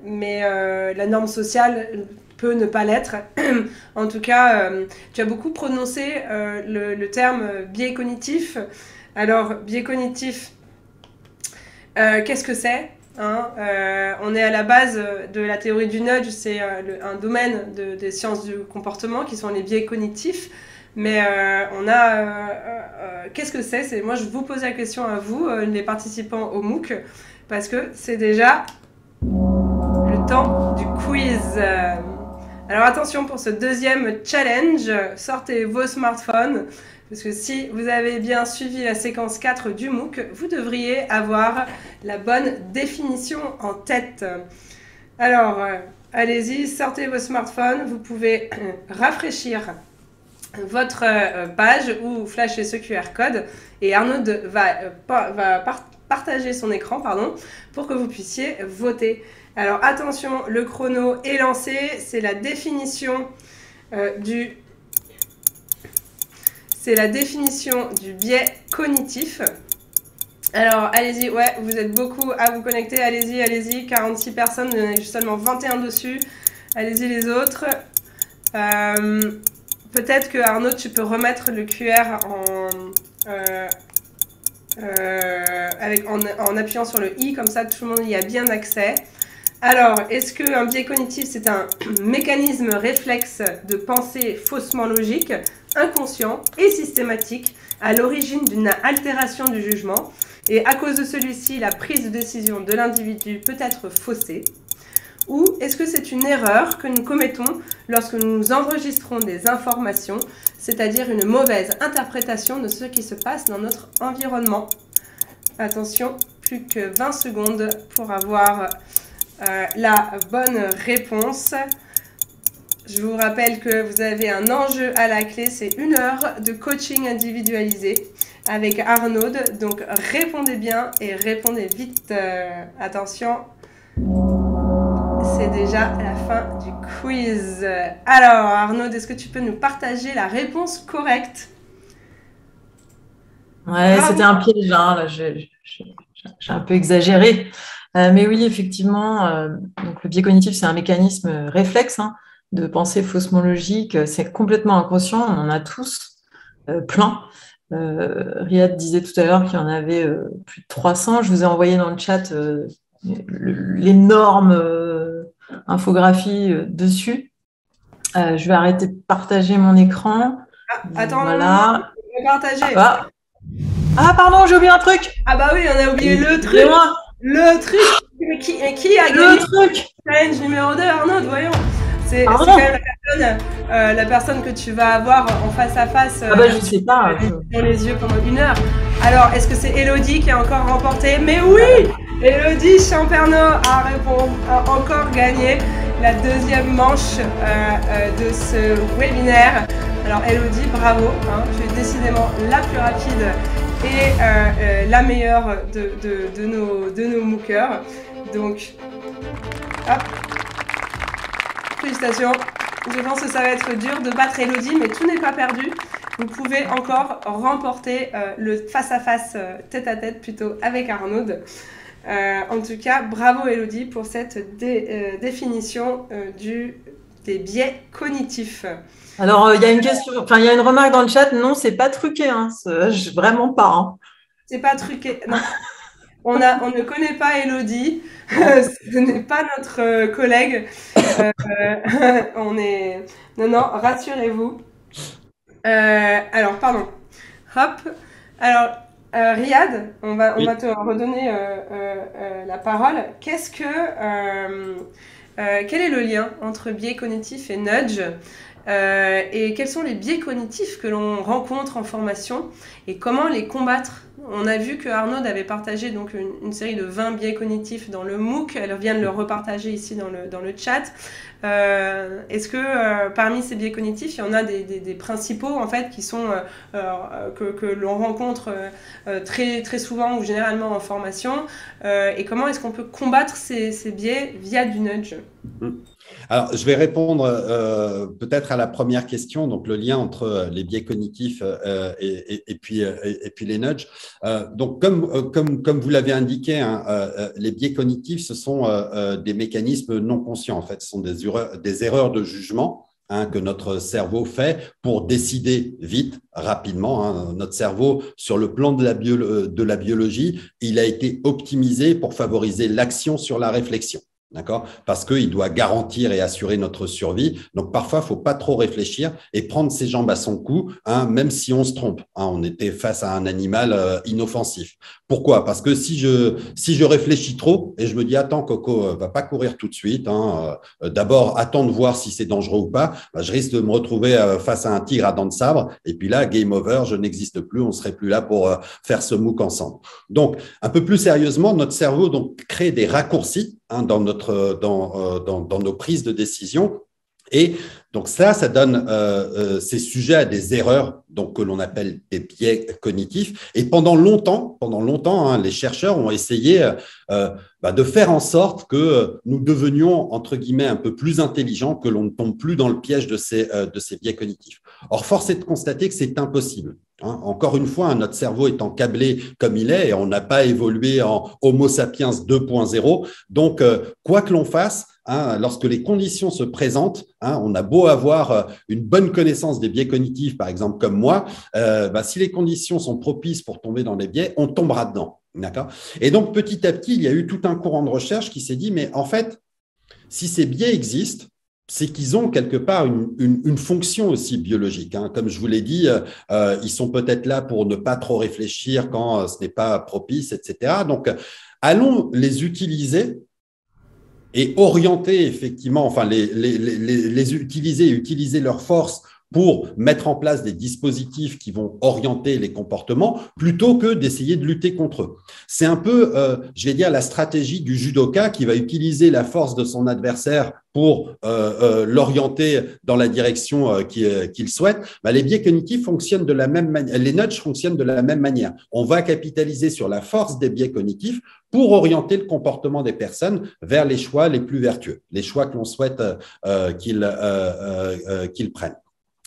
la norme sociale peut ne pas l'être. En tout cas, tu as beaucoup prononcé le terme biais cognitif. Alors, biais cognitif, qu'est-ce que c'est ? On est à la base de la théorie du nudge, c'est un domaine des sciences du comportement qui sont les biais cognitifs. Mais qu'est-ce que c'est ? Moi, je vous pose la question à vous, les participants au MOOC, parce que c'est déjà le temps du quiz. Alors attention pour ce deuxième challenge, sortez vos smartphones, parce que si vous avez bien suivi la séquence 4 du MOOC, vous devriez avoir la bonne définition en tête. Alors, allez-y, sortez vos smartphones, vous pouvez rafraîchir votre page ou flasher ce QR code, et Arnaud va partager son écran pour que vous puissiez voter. Alors attention, le chrono est lancé, c'est la définition du biais cognitif. Alors allez-y, ouais, vous êtes beaucoup à vous connecter, allez-y, 46 personnes, il y en a seulement 21 dessus, allez-y les autres. Peut-être que Arnaud, tu peux remettre le QR en appuyant sur le i, comme ça tout le monde y a bien accès. Alors, est-ce qu'un biais cognitif, c'est un mécanisme réflexe de pensée faussement logique, inconscient et systématique, à l'origine d'une altération du jugement, et à cause de celui-ci, la prise de décision de l'individu peut être faussée? Ou est-ce que c'est une erreur que nous commettons lorsque nous enregistrons des informations, c'est-à-dire une mauvaise interprétation de ce qui se passe dans notre environnement? Attention, plus que 20 secondes pour avoir la bonne réponse. Je vous rappelle que vous avez un enjeu à la clé, c'est 1 heure de coaching individualisé avec Arnaud. Donc répondez bien et répondez vite. Attention, c'est déjà la fin du quiz. Alors Arnaud, est-ce que tu peux nous partager la réponse correcte? Ouais, c'était un piège, hein, là, j'ai un peu exagéré. Mais oui, effectivement, donc le biais cognitif, c'est un mécanisme réflexe, hein, de pensée faussement logique. C'est complètement inconscient, on en a tous plein. Riyad disait tout à l'heure qu'il y en avait plus de 300. Je vous ai envoyé dans le chat l'énorme infographie dessus. Je vais arrêter de partager mon écran. Attends, voilà. je vais partager. Ah, pardon, j'ai oublié un truc. Ah bah oui, on a oublié le truc. Le truc. Mais qui a gagné le truc challenge numéro 2, Arnaud, voyons. C'est quand même la personne que tu vas avoir en face à face. Ah bah je sais pas. Dans les yeux pendant 1 heure. Alors, est-ce que c'est Elodie qui a encore remporté? Mais oui, Elodie Champerneau a encore gagné la 2e manche de ce webinaire. Alors Elodie, bravo, hein, tu es décidément la plus rapide et la meilleure de nos mookers. Donc, hop, félicitations. Je pense que ça va être dur de battre Elodie, mais tout n'est pas perdu. Vous pouvez encore remporter le face-à-face, tête-à-tête plutôt avec Arnaud. En tout cas, bravo Elodie pour cette définition des biais cognitifs. Alors, il y a une question, enfin, il y a une remarque dans le chat. Non, c'est pas truqué, hein. Vraiment pas. Hein. C'est pas truqué. Non. On ne connaît pas Elodie. Ce n'est pas notre collègue. Non, rassurez-vous. Alors, pardon. Hop. Alors, Riyad, on va te redonner la parole. Quel est le lien entre biais cognitif et nudge? Et quels sont les biais cognitifs que l'on rencontre en formation et comment les combattre? On a vu que Arnaud avait partagé donc une série de 20 biais cognitifs dans le MOOC. Elle vient de le repartager ici dans le chat. Est-ce que parmi ces biais cognitifs, il y en a des principaux en fait qui sont que l'on rencontre très très souvent ou généralement en formation et comment est-ce qu'on peut combattre ces biais via du nudge? Alors, je vais répondre peut-être à la première question, donc le lien entre les biais cognitifs et puis les nudges. Donc, comme vous l'avez indiqué, hein, les biais cognitifs, ce sont des mécanismes non conscients. En fait, ce sont des erreurs de jugement que notre cerveau fait pour décider vite, rapidement. Hein. Notre cerveau, sur le plan de la biologie, il a été optimisé pour favoriser l'action sur la réflexion. D'accord? Parce qu'il doit garantir et assurer notre survie. Donc, parfois, il ne faut pas trop réfléchir et prendre ses jambes à son cou, hein, même si on se trompe. Hein, on était face à un animal inoffensif. Pourquoi? Parce que si je réfléchis trop et je me dis, attends, Coco, va pas courir tout de suite. Hein, d'abord, attends de voir si c'est dangereux ou pas. Bah, je risque de me retrouver face à un tigre à dents de sabre. Et puis là, game over, je n'existe plus. On ne serait plus là pour faire ce MOOC ensemble. Donc, un peu plus sérieusement, notre cerveau donc crée des raccourcis dans nos prises de décision. Et donc ça donne ces sujets à des erreurs donc, que l'on appelle des biais cognitifs. Et pendant longtemps, hein, les chercheurs ont essayé de faire en sorte que nous devenions, entre guillemets, un peu plus intelligents, que l'on ne tombe plus dans le piège de ces biais cognitifs. Or, force est de constater que c'est impossible. Hein. Encore une fois, notre cerveau étant câblé comme il est, et on n'a pas évolué en Homo sapiens 2.0. Donc, quoi que l'on fasse, hein, lorsque les conditions se présentent, hein, on a beau avoir une bonne connaissance des biais cognitifs, par exemple comme moi, si les conditions sont propices pour tomber dans les biais, on tombera dedans. D'accord ? Et donc, petit à petit, il y a eu tout un courant de recherche qui s'est dit, mais en fait, si ces biais existent, c'est qu'ils ont quelque part une fonction aussi biologique. Hein. Comme je vous l'ai dit, ils sont peut-être là pour ne pas trop réfléchir quand ce n'est pas propice, etc. Donc, allons les utiliser et orienter effectivement, enfin les utiliser, utiliser leurs forces pour mettre en place des dispositifs qui vont orienter les comportements plutôt que d'essayer de lutter contre eux. C'est un peu, je vais dire, la stratégie du judoka qui va utiliser la force de son adversaire pour l'orienter dans la direction qu'il souhaite. Les biais cognitifs fonctionnent de la même manière, les nudges fonctionnent de la même manière. On va capitaliser sur la force des biais cognitifs pour orienter le comportement des personnes vers les choix les plus vertueux, les choix que l'on souhaite qu'ils prennent.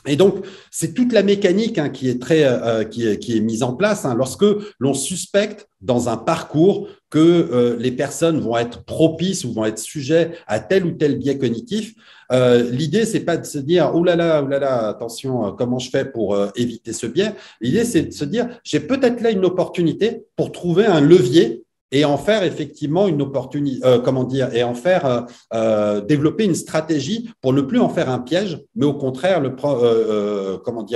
Et donc, c'est toute la mécanique qui est mise en place lorsque l'on suspecte dans un parcours que les personnes vont être propices ou vont être sujets à tel ou tel biais cognitif. L'idée, c'est pas de se dire oh là là, attention, comment je fais pour éviter ce biais. L'idée, c'est de se dire j'ai peut-être là une opportunité pour trouver un levier et en faire effectivement une opportunité, et en faire développer une stratégie pour ne plus en faire un piège, mais au contraire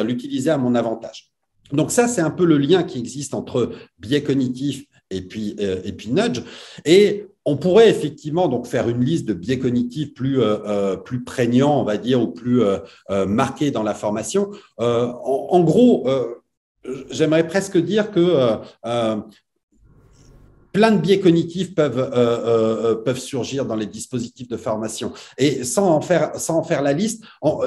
l'utiliser à mon avantage. Donc ça, c'est un peu le lien qui existe entre biais cognitif et puis nudge. Et on pourrait effectivement donc faire une liste de biais cognitifs plus prégnants, on va dire, ou plus marqués dans la formation. En gros, j'aimerais presque dire que plein de biais cognitifs peuvent surgir dans les dispositifs de formation. Et sans en faire la liste,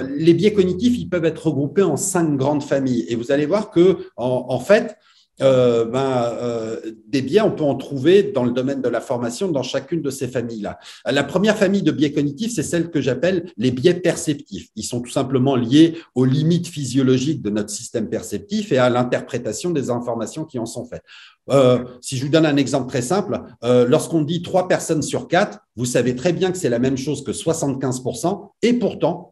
les biais cognitifs, ils peuvent être regroupés en 5 grandes familles. Et vous allez voir que, en fait, des biais, on peut en trouver dans le domaine de la formation dans chacune de ces familles-là. La première famille de biais cognitifs, c'est celle que j'appelle les biais perceptifs. Ils sont tout simplement liés aux limites physiologiques de notre système perceptif et à l'interprétation des informations qui en sont faites. Si je vous donne un exemple très simple, lorsqu'on dit 3 personnes sur 4, vous savez très bien que c'est la même chose que 75%, et pourtant,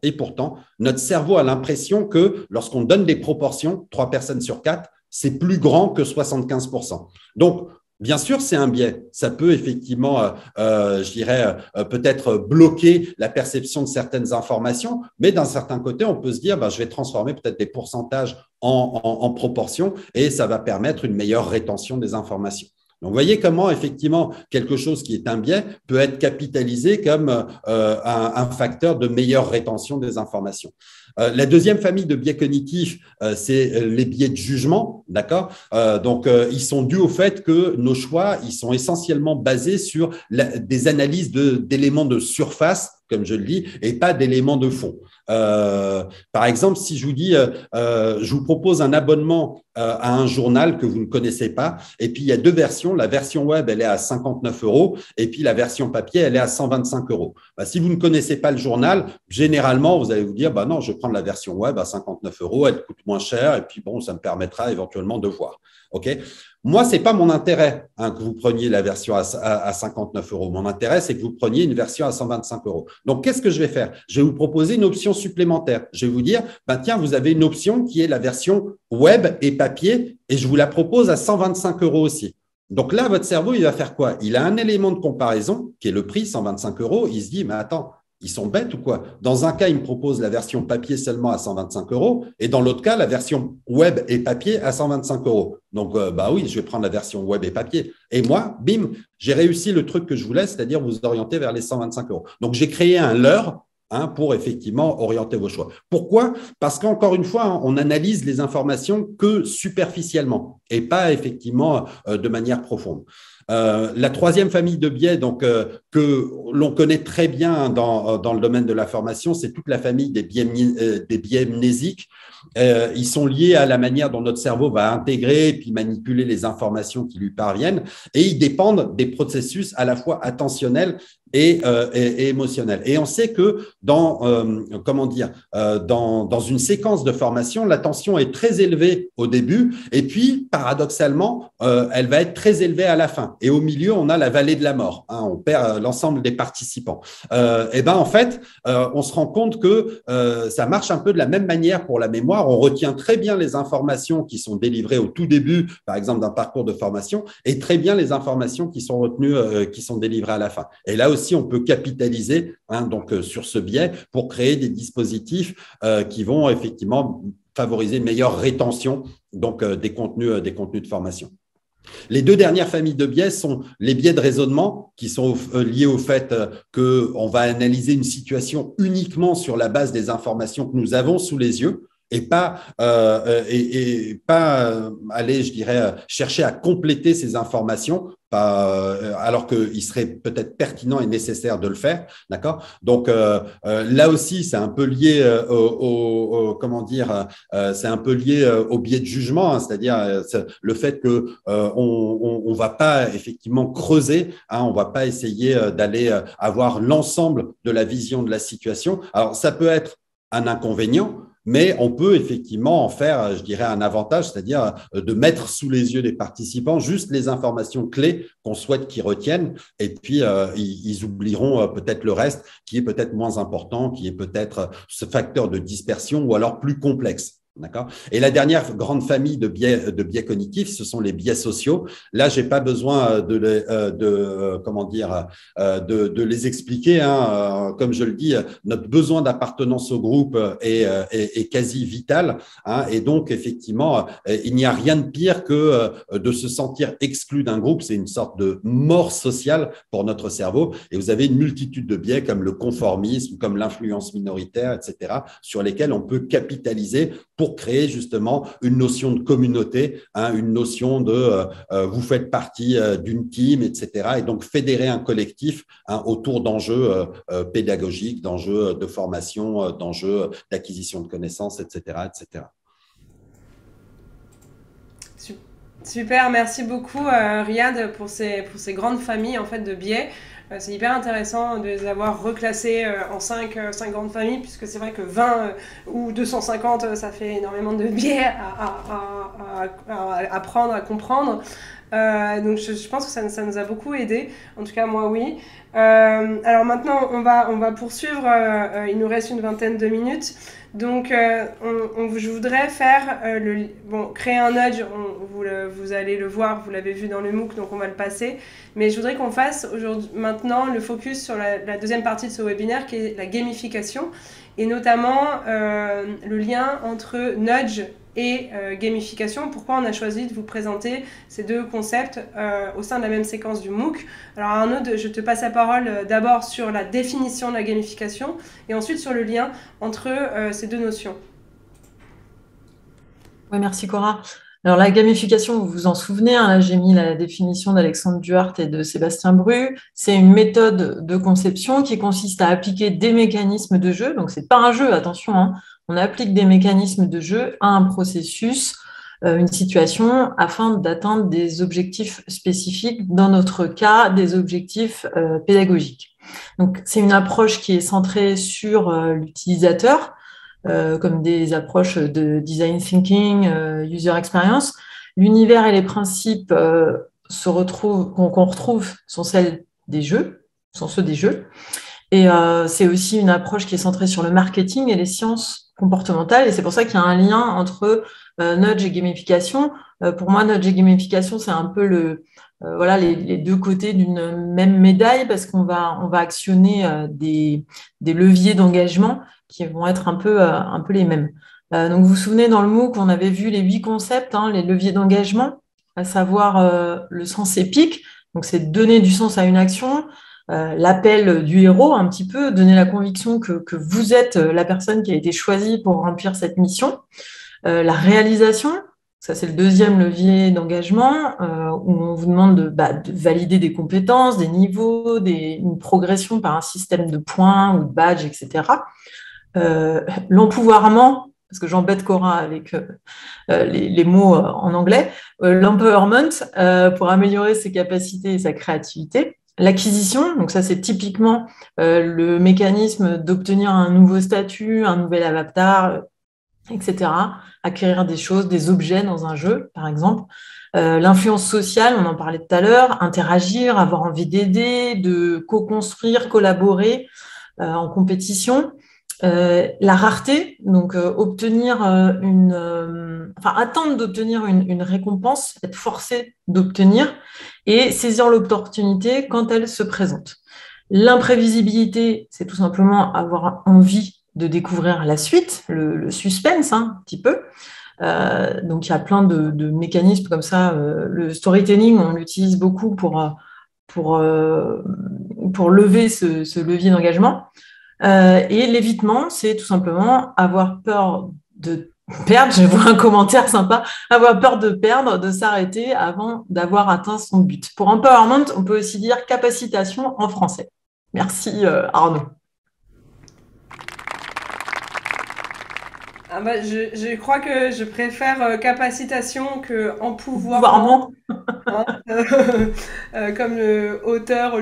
notre cerveau a l'impression que lorsqu'on donne des proportions, 3 personnes sur 4, c'est plus grand que 75%. Donc, bien sûr, c'est un biais. Ça peut effectivement, peut-être bloquer la perception de certaines informations, mais d'un certain côté, on peut se dire, je vais transformer peut-être des pourcentages en proportions et ça va permettre une meilleure rétention des informations. Donc, vous voyez comment, effectivement, quelque chose qui est un biais peut être capitalisé comme un facteur de meilleure rétention des informations. La deuxième famille de biais cognitifs, c'est les biais de jugement, d'accord ? Donc, ils sont dus au fait que nos choix, ils sont essentiellement basés sur des analyses d'éléments de surface, comme je le dis, et pas d'éléments de fond. Par exemple, si je vous dis, je vous propose un abonnement à un journal que vous ne connaissez pas, et puis il y a 2 versions. La version web, elle est à 59 €, et puis la version papier, elle est à 125 €. Si vous ne connaissez pas le journal, généralement, vous allez vous dire, non, je vais prendre la version web à 59 €, elle coûte moins cher, et puis bon, ça me permettra éventuellement de voir. OK ? Moi, ce n'est pas mon intérêt que vous preniez la version à 59 €. Mon intérêt, c'est que vous preniez une version à 125 €. Donc, qu'est-ce que je vais faire ? Je vais vous proposer une option supplémentaire. Je vais vous dire, tiens, vous avez une option qui est la version web et papier et je vous la propose à 125 € aussi. Donc là, votre cerveau, il va faire quoi ? Il a un élément de comparaison qui est le prix, 125 €. Il se dit, mais attends, ils sont bêtes ou quoi ? Dans un cas, ils me proposent la version papier seulement à 125 € et dans l'autre cas, la version web et papier à 125 €. Donc, oui, je vais prendre la version web et papier. Et moi, bim, j'ai réussi le truc que je voulais, c'est-à-dire vous orienter vers les 125 €. Donc, j'ai créé un leurre pour effectivement orienter vos choix. Pourquoi ? Parce qu'encore une fois, on analyse les informations que superficiellement et pas effectivement de manière profonde. La troisième famille de biais que l'on connaît très bien dans le domaine de la formation, c'est toute la famille des biais mnésiques. Ils sont liés à la manière dont notre cerveau va intégrer et puis manipuler les informations qui lui parviennent et ils dépendent des processus à la fois attentionnels et émotionnels. Et on sait que dans une séquence de formation, l'attention est très élevée au début et puis, paradoxalement, elle va être très élevée à la fin. Et au milieu, on a la vallée de la mort. On perd l'ensemble des participants. En fait, on se rend compte que ça marche un peu de la même manière pour la mémoire. On retient très bien les informations qui sont délivrées au tout début, par exemple, d'un parcours de formation, et très bien les informations qui sont retenues, qui sont délivrées à la fin. Et là aussi, on peut capitaliser sur ce biais pour créer des dispositifs qui vont effectivement favoriser une meilleure rétention des contenus de formation. Les deux dernières familles de biais sont les biais de raisonnement qui sont liés au fait qu'on va analyser une situation uniquement sur la base des informations que nous avons sous les yeux et pas aller, je dirais, chercher à compléter ces informations, alors qu'il serait peut-être pertinent et nécessaire de le faire, d'accord? Donc là aussi, c'est un peu lié comment dire, c'est un peu lié au biais de jugement, hein, c'est-à-dire le fait que on va pas effectivement creuser, hein, on va pas essayer d'aller avoir l'ensemble de la vision de la situation. Alors ça peut être un inconvénient, mais on peut effectivement en faire, je dirais, un avantage, c'est-à-dire de mettre sous les yeux des participants juste les informations clés qu'on souhaite qu'ils retiennent, et puis ils oublieront peut-être le reste qui est peut-être moins important, qui est peut-être ce facteur de dispersion ou alors plus complexe. D'accord. Et la dernière grande famille de biais cognitifs, ce sont les biais sociaux. Là, j'ai pas besoin de les expliquer, hein. Comme je le dis, notre besoin d'appartenance au groupe est quasi vital, hein. Et donc, effectivement, il n'y a rien de pire que de se sentir exclu d'un groupe. C'est une sorte de mort sociale pour notre cerveau. Et vous avez une multitude de biais comme le conformisme, comme l'influence minoritaire, etc., sur lesquels on peut capitaliser pour créer justement une notion de communauté, hein, une notion de vous faites partie d'une team, etc. Et donc fédérer un collectif, hein, autour d'enjeux pédagogiques, d'enjeux de formation, d'enjeux d'acquisition de connaissances, etc., etc. Super, merci beaucoup Riyad pour ces grandes familles en fait de biais. C'est hyper intéressant de les avoir reclassés en 5 grandes familles, puisque c'est vrai que 20 ou 250, ça fait énormément de biais à apprendre, à comprendre. Donc je pense que ça nous a beaucoup aidé. En tout cas, moi, oui. Alors maintenant, on va poursuivre. Il nous reste une vingtaine de minutes. Donc, je voudrais faire créer un nudge. Vous allez le voir, vous l'avez vu dans le MOOC, donc on va le passer. Mais je voudrais qu'on fasse maintenant le focus sur la deuxième partie de ce webinaire, qui est la gamification, et notamment le lien entre nudge et gamification. Pourquoi on a choisi de vous présenter ces deux concepts au sein de la même séquence du MOOC. Alors Arnaud, je te passe la parole d'abord sur la définition de la gamification et ensuite sur le lien entre ces deux notions. Oui, merci Cora. Alors la gamification, vous vous en souvenez, hein, là j'ai mis la définition d'Alexandre Duhart et de Sébastien Bru. C'est une méthode de conception qui consiste à appliquer des mécanismes de jeu. Donc c'est pas un jeu, attention, hein. On applique des mécanismes de jeu à un processus, une situation, afin d'atteindre des objectifs spécifiques, dans notre cas, des objectifs pédagogiques. Donc, c'est une approche qui est centrée sur l'utilisateur, comme des approches de design thinking, user experience. L'univers et les principes qu'on retrouve sont ceux des jeux. Et c'est aussi une approche qui est centrée sur le marketing et les sciences comportementales. Et c'est pour ça qu'il y a un lien entre nudge et gamification. Pour moi, nudge et gamification, c'est un peu les deux côtés d'une même médaille, parce qu'on va actionner des leviers d'engagement qui vont être un peu les mêmes. Donc, vous vous souvenez, dans le MOOC, on avait vu les 8 concepts, hein, les leviers d'engagement, à savoir le sens épique. Donc, c'est donner du sens à une action. L'appel du héros, un petit peu, donner la conviction que vous êtes la personne qui a été choisie pour remplir cette mission. La réalisation, ça c'est le deuxième levier d'engagement, où on vous demande de valider des compétences, des niveaux, une progression par un système de points ou de badges, etc. L'empouvoirment, parce que j'embête Cora avec les mots en anglais, l'empowerment, pour améliorer ses capacités et sa créativité. L'acquisition, donc ça c'est typiquement le mécanisme d'obtenir un nouveau statut, un nouvel avatar, etc. Acquérir des choses, des objets dans un jeu, par exemple. L'influence sociale, on en parlait tout à l'heure, interagir, avoir envie d'aider, de co-construire, collaborer en compétition. La rareté, donc attendre d'obtenir une récompense, être forcé d'obtenir et saisir l'opportunité quand elle se présente. L'imprévisibilité, c'est tout simplement avoir envie de découvrir la suite, le suspense, hein, un petit peu. Donc, il y a plein de mécanismes comme ça. Le storytelling, on l'utilise beaucoup pour, euh, pour lever ce levier d'engagement. Et l'évitement, c'est tout simplement avoir peur de perdre. Je vois un commentaire sympa. Avoir peur de perdre, de s'arrêter avant d'avoir atteint son but. Pour empowerment, on peut aussi dire capacitation en français. Merci Arnaud. Ah bah, je crois que je préfère capacitation que empouvoirment. Pouvoirment. Hein, comme auteur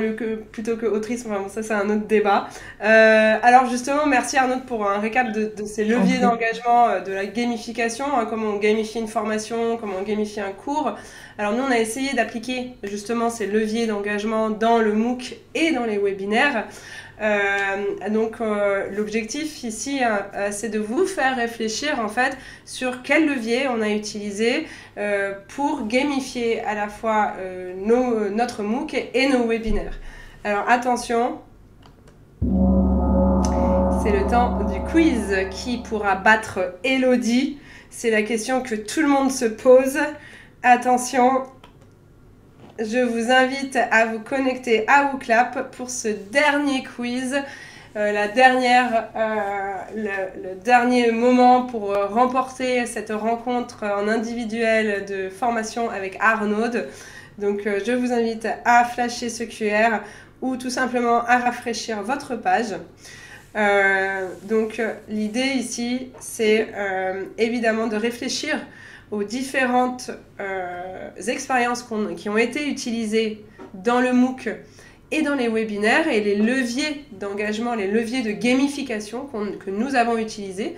plutôt que autrice, enfin, bon, ça c'est un autre débat. Alors justement, merci Arnaud pour un récap de ces Je t'en leviers prie. d'engagement de la gamification, hein, comment on gamifie une formation, comment on gamifie un cours. Alors nous, on a essayé d'appliquer justement ces leviers d'engagement dans le MOOC et dans les webinaires. L'objectif ici, c'est de vous faire réfléchir en fait sur quel levier on a utilisé pour gamifier à la fois notre MOOC et nos webinaires. Alors attention, c'est le temps du quiz. Qui pourra battre Elodie? C'est la question que tout le monde se pose. Attention, je vous invite à vous connecter à WooClap pour ce dernier quiz. Le dernier moment pour remporter cette rencontre en individuel de formation avec Arnaud. Donc je vous invite à flasher ce QR ou tout simplement à rafraîchir votre page. L'idée ici, c'est évidemment de réfléchir aux différentes expériences qui ont été utilisées dans le MOOC et dans les webinaires et les leviers d'engagement, les leviers de gamification que nous avons utilisés.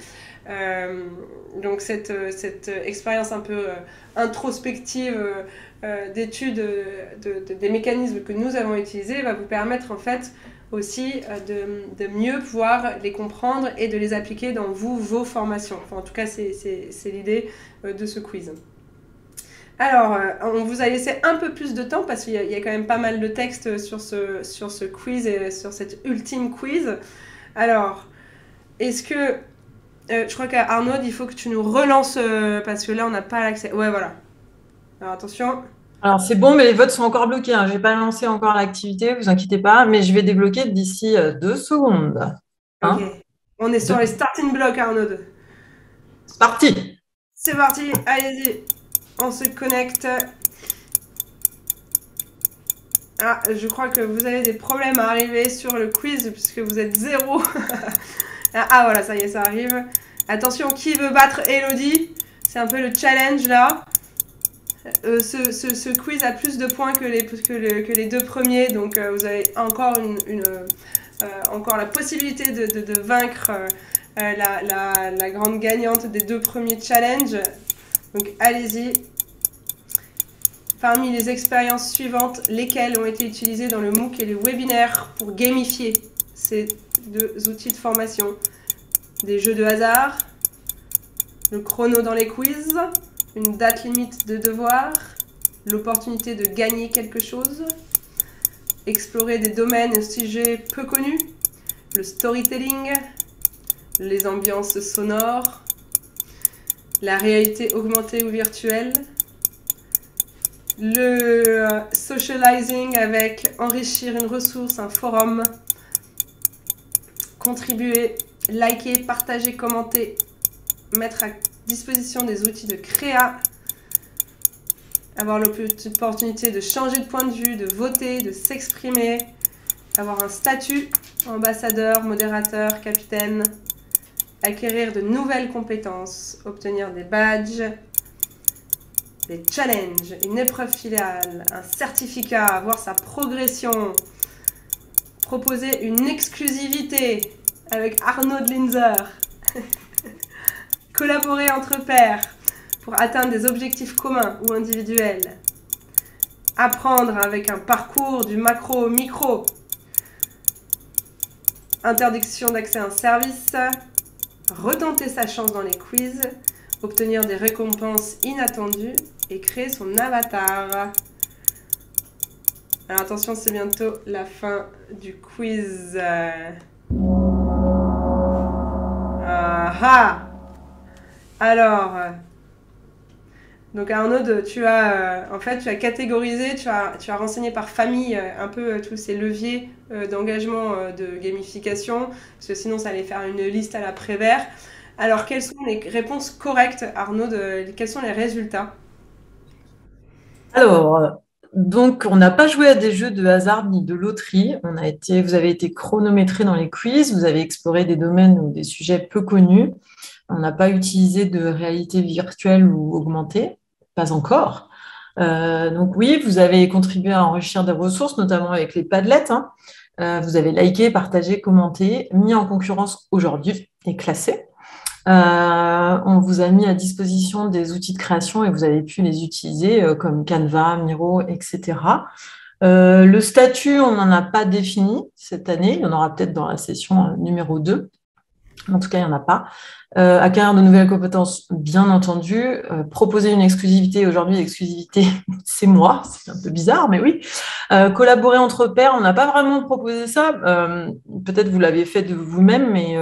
Donc cette expérience un peu introspective d'étude des mécanismes que nous avons utilisés va vous permettre en fait aussi de mieux pouvoir les comprendre et de les appliquer dans vos formations. Enfin, en tout cas, c'est l'idée de ce quiz. Alors, on vous a laissé un peu plus de temps parce qu'il y a quand même pas mal de textes sur ce quiz et sur cet ultime quiz. Alors, est-ce que... je crois qu'Arnaud, il faut que tu nous relances parce que là, on n'a pas l'accès. Ouais, voilà. Alors, attention. Alors, c'est bon, mais les votes sont encore bloqués, hein. Je n'ai pas lancé encore l'activité, vous inquiétez pas, mais je vais débloquer d'ici 2 secondes. Hein. Ok. On est sur les starting blocks, Arnaud. C'est parti. C'est parti, allez-y. On se connecte. Ah, je crois que vous avez des problèmes à arriver sur le quiz puisque vous êtes 0. Ah, voilà, ça y est, ça arrive. Attention, qui veut battre Elodie? C'est un peu le challenge là. Ce quiz a plus de points que les deux premiers, donc vous avez encore encore la possibilité de vaincre la grande gagnante des deux premiers challenges. Donc allez-y. Parmi les expériences suivantes, lesquelles ont été utilisées dans le MOOC et les webinaires pour gamifier ces deux outils de formation? Des jeux de hasard, le chrono dans les quiz, une date limite de devoir, l'opportunité de gagner quelque chose, explorer des domaines et sujets peu connus, le storytelling, les ambiances sonores, la réalité augmentée ou virtuelle, le socializing avec enrichir une ressource, un forum, contribuer, liker, partager, commenter, mettre à disposition des outils de créa, avoir l'opportunité de changer de point de vue, de voter, de s'exprimer, avoir un statut, ambassadeur, modérateur, capitaine, acquérir de nouvelles compétences, obtenir des badges, des challenges, une épreuve filiale, un certificat, voir sa progression, proposer une exclusivité avec Arnaud de Linzer, collaborer entre pairs pour atteindre des objectifs communs ou individuels, apprendre avec un parcours du macro au micro, interdiction d'accès à un service, retenter sa chance dans les quiz, obtenir des récompenses inattendues et créer son avatar. Alors attention, c'est bientôt la fin du quiz. Ah ah! Alors, Donc Arnaud, en fait, tu as catégorisé, tu as renseigné par famille un peu tous ces leviers d'engagement de gamification, parce que sinon ça allait faire une liste à la Prévert. Alors, quelles sont les réponses correctes, Arnaud? Quels sont les résultats? Alors, donc, on n'a pas joué à des jeux de hasard ni de loterie. Vous avez été chronométré dans les quiz, vous avez exploré des domaines ou des sujets peu connus. On n'a pas utilisé de réalité virtuelle ou augmentée, pas encore. Donc oui, vous avez contribué à enrichir des ressources, notamment avec les Padlets, hein. Vous avez liké, partagé, commenté, mis en concurrence aujourd'hui et classé. On vous a mis à disposition des outils de création et vous avez pu les utiliser comme Canva, Miro, etc. Le statut, on n'en a pas défini cette année. Il y en aura peut-être dans la session numéro 2. En tout cas, il n'y en a pas. Acquérir de nouvelles compétences, bien entendu. Proposer une exclusivité. Aujourd'hui, l'exclusivité, c'est moi. C'est un peu bizarre, mais oui. Collaborer entre pairs, on n'a pas vraiment proposé ça. Peut-être vous l'avez fait de vous-même, mais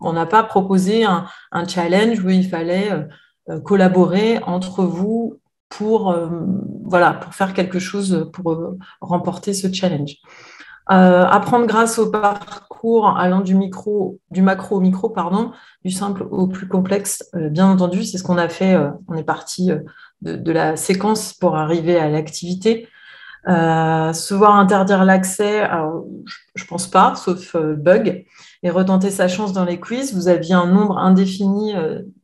on n'a pas proposé un challenge où il fallait collaborer entre vous pour faire quelque chose pour remporter ce challenge. Apprendre grâce au parcours allant du macro au micro, du simple au plus complexe. Bien entendu, c'est ce qu'on a fait. On est parti de la séquence pour arriver à l'activité. Se voir interdire l'accès, alors je pense pas, sauf bug, et retenter sa chance dans les quiz. Vous aviez un nombre indéfini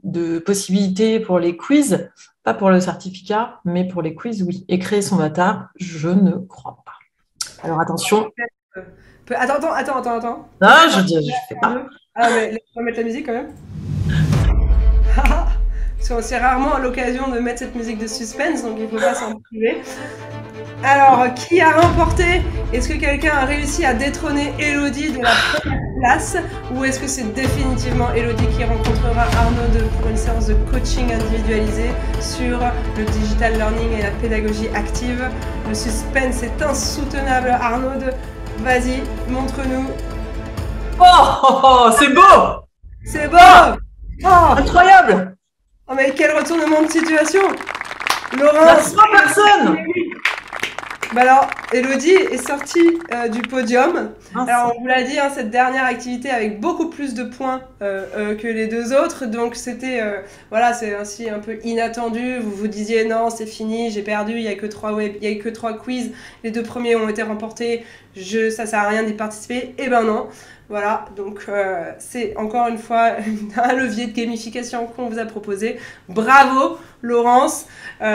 de possibilités pour les quiz, pas pour le certificat, mais pour les quiz, oui. Et créer son avatar, je ne crois pas. Alors attention. Attends. Non, je fais pas. Ah, mais on va mettre la musique quand même. Parce qu'on s'est rarement à l'occasion de mettre cette musique de suspense, donc il ne faut pas s'en priver. Alors, qui a remporté? Est-ce que quelqu'un a réussi à détrôner Elodie de la première place? Ou est-ce que c'est définitivement Elodie qui rencontrera Arnaud pour une séance de coaching individualisé sur le digital learning et la pédagogie active? Le suspense est insoutenable. Arnaud, vas-y, montre-nous. Oh, c'est beau! C'est beau! Oh, incroyable! Oh, mais quel retournement de situation! Laurence! Il y a 3 personnes! Bah alors, Elodie est sortie du podium. Alors, on vous l'a dit, hein, cette dernière activité avec beaucoup plus de points que les deux autres. Donc, c'était, c'est ainsi un peu inattendu. Vous vous disiez, non, c'est fini, j'ai perdu, il n'y a que 3 quiz. Les 2 premiers ont été remportés. Ça sert à rien d'y participer. Eh ben non. Voilà, donc c'est encore une fois un levier de gamification qu'on vous a proposé. Bravo Laurence, vous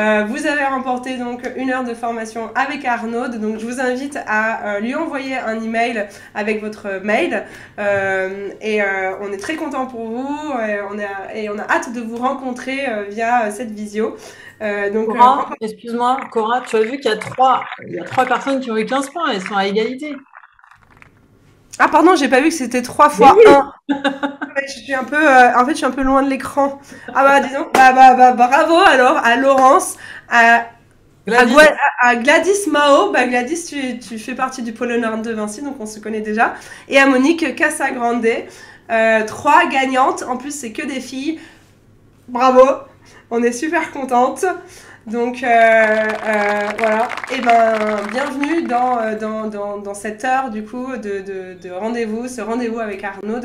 avez remporté donc 1 heure de formation avec Arnaud. Donc je vous invite à lui envoyer un email avec votre mail et on est très content pour vous et on a hâte de vous rencontrer via cette visio. Cora, excuse-moi, Cora, tu as vu qu'il y a 3 personnes qui ont eu 15 points, elles sont à égalité. Ah pardon, j'ai pas vu que c'était 3 fois 1. Je suis un peu loin de l'écran. Ah bah disons, bravo alors à Laurence, à Gladys Mao. Bah Gladys, tu fais partie du pôle Nord de Vinci, donc on se connaît déjà. Et à Monique Casagrande, 3 gagnantes. En plus, c'est que des filles. Bravo, on est super contentes. Donc voilà, et bienvenue dans cette heure du coup de rendez-vous, ce rendez-vous avec Arnaud.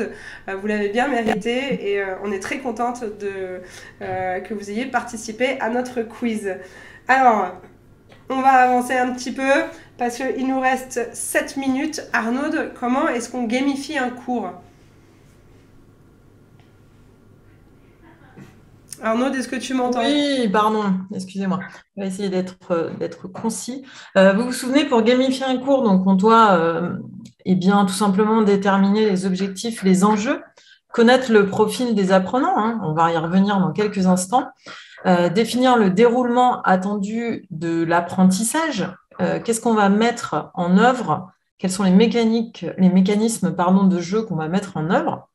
Vous l'avez bien mérité et on est très contente que vous ayez participé à notre quiz. Alors, on va avancer un petit peu parce qu'il nous reste 7 minutes. Arnaud, comment est-ce qu'on gamifie un cours? Arnaud, est-ce que tu m'entends? Oui, pardon, excusez-moi. On va essayer d'être concis. Vous vous souvenez, pour gamifier un cours, donc on doit tout simplement déterminer les objectifs, les enjeux, connaître le profil des apprenants, hein, on va y revenir dans quelques instants, définir le déroulement attendu de l'apprentissage, qu'est-ce qu'on va mettre en œuvre, quels sont les mécanismes de jeu qu'on va mettre en œuvre.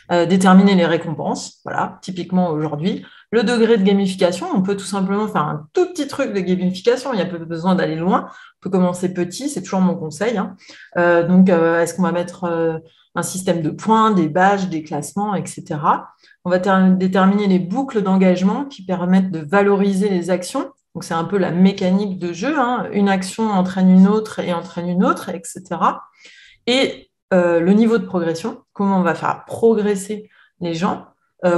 Déterminer les récompenses, voilà, typiquement aujourd'hui. Le degré de gamification, on peut tout simplement faire un tout petit truc de gamification, il n'y a pas besoin d'aller loin, on peut commencer petit, c'est toujours mon conseil, hein. Est-ce qu'on va mettre un système de points, des badges, des classements, etc. On va déterminer les boucles d'engagement qui permettent de valoriser les actions. Donc, c'est un peu la mécanique de jeu, hein. Une action entraîne une autre, etc. Et le niveau de progression, comment on va faire progresser les gens,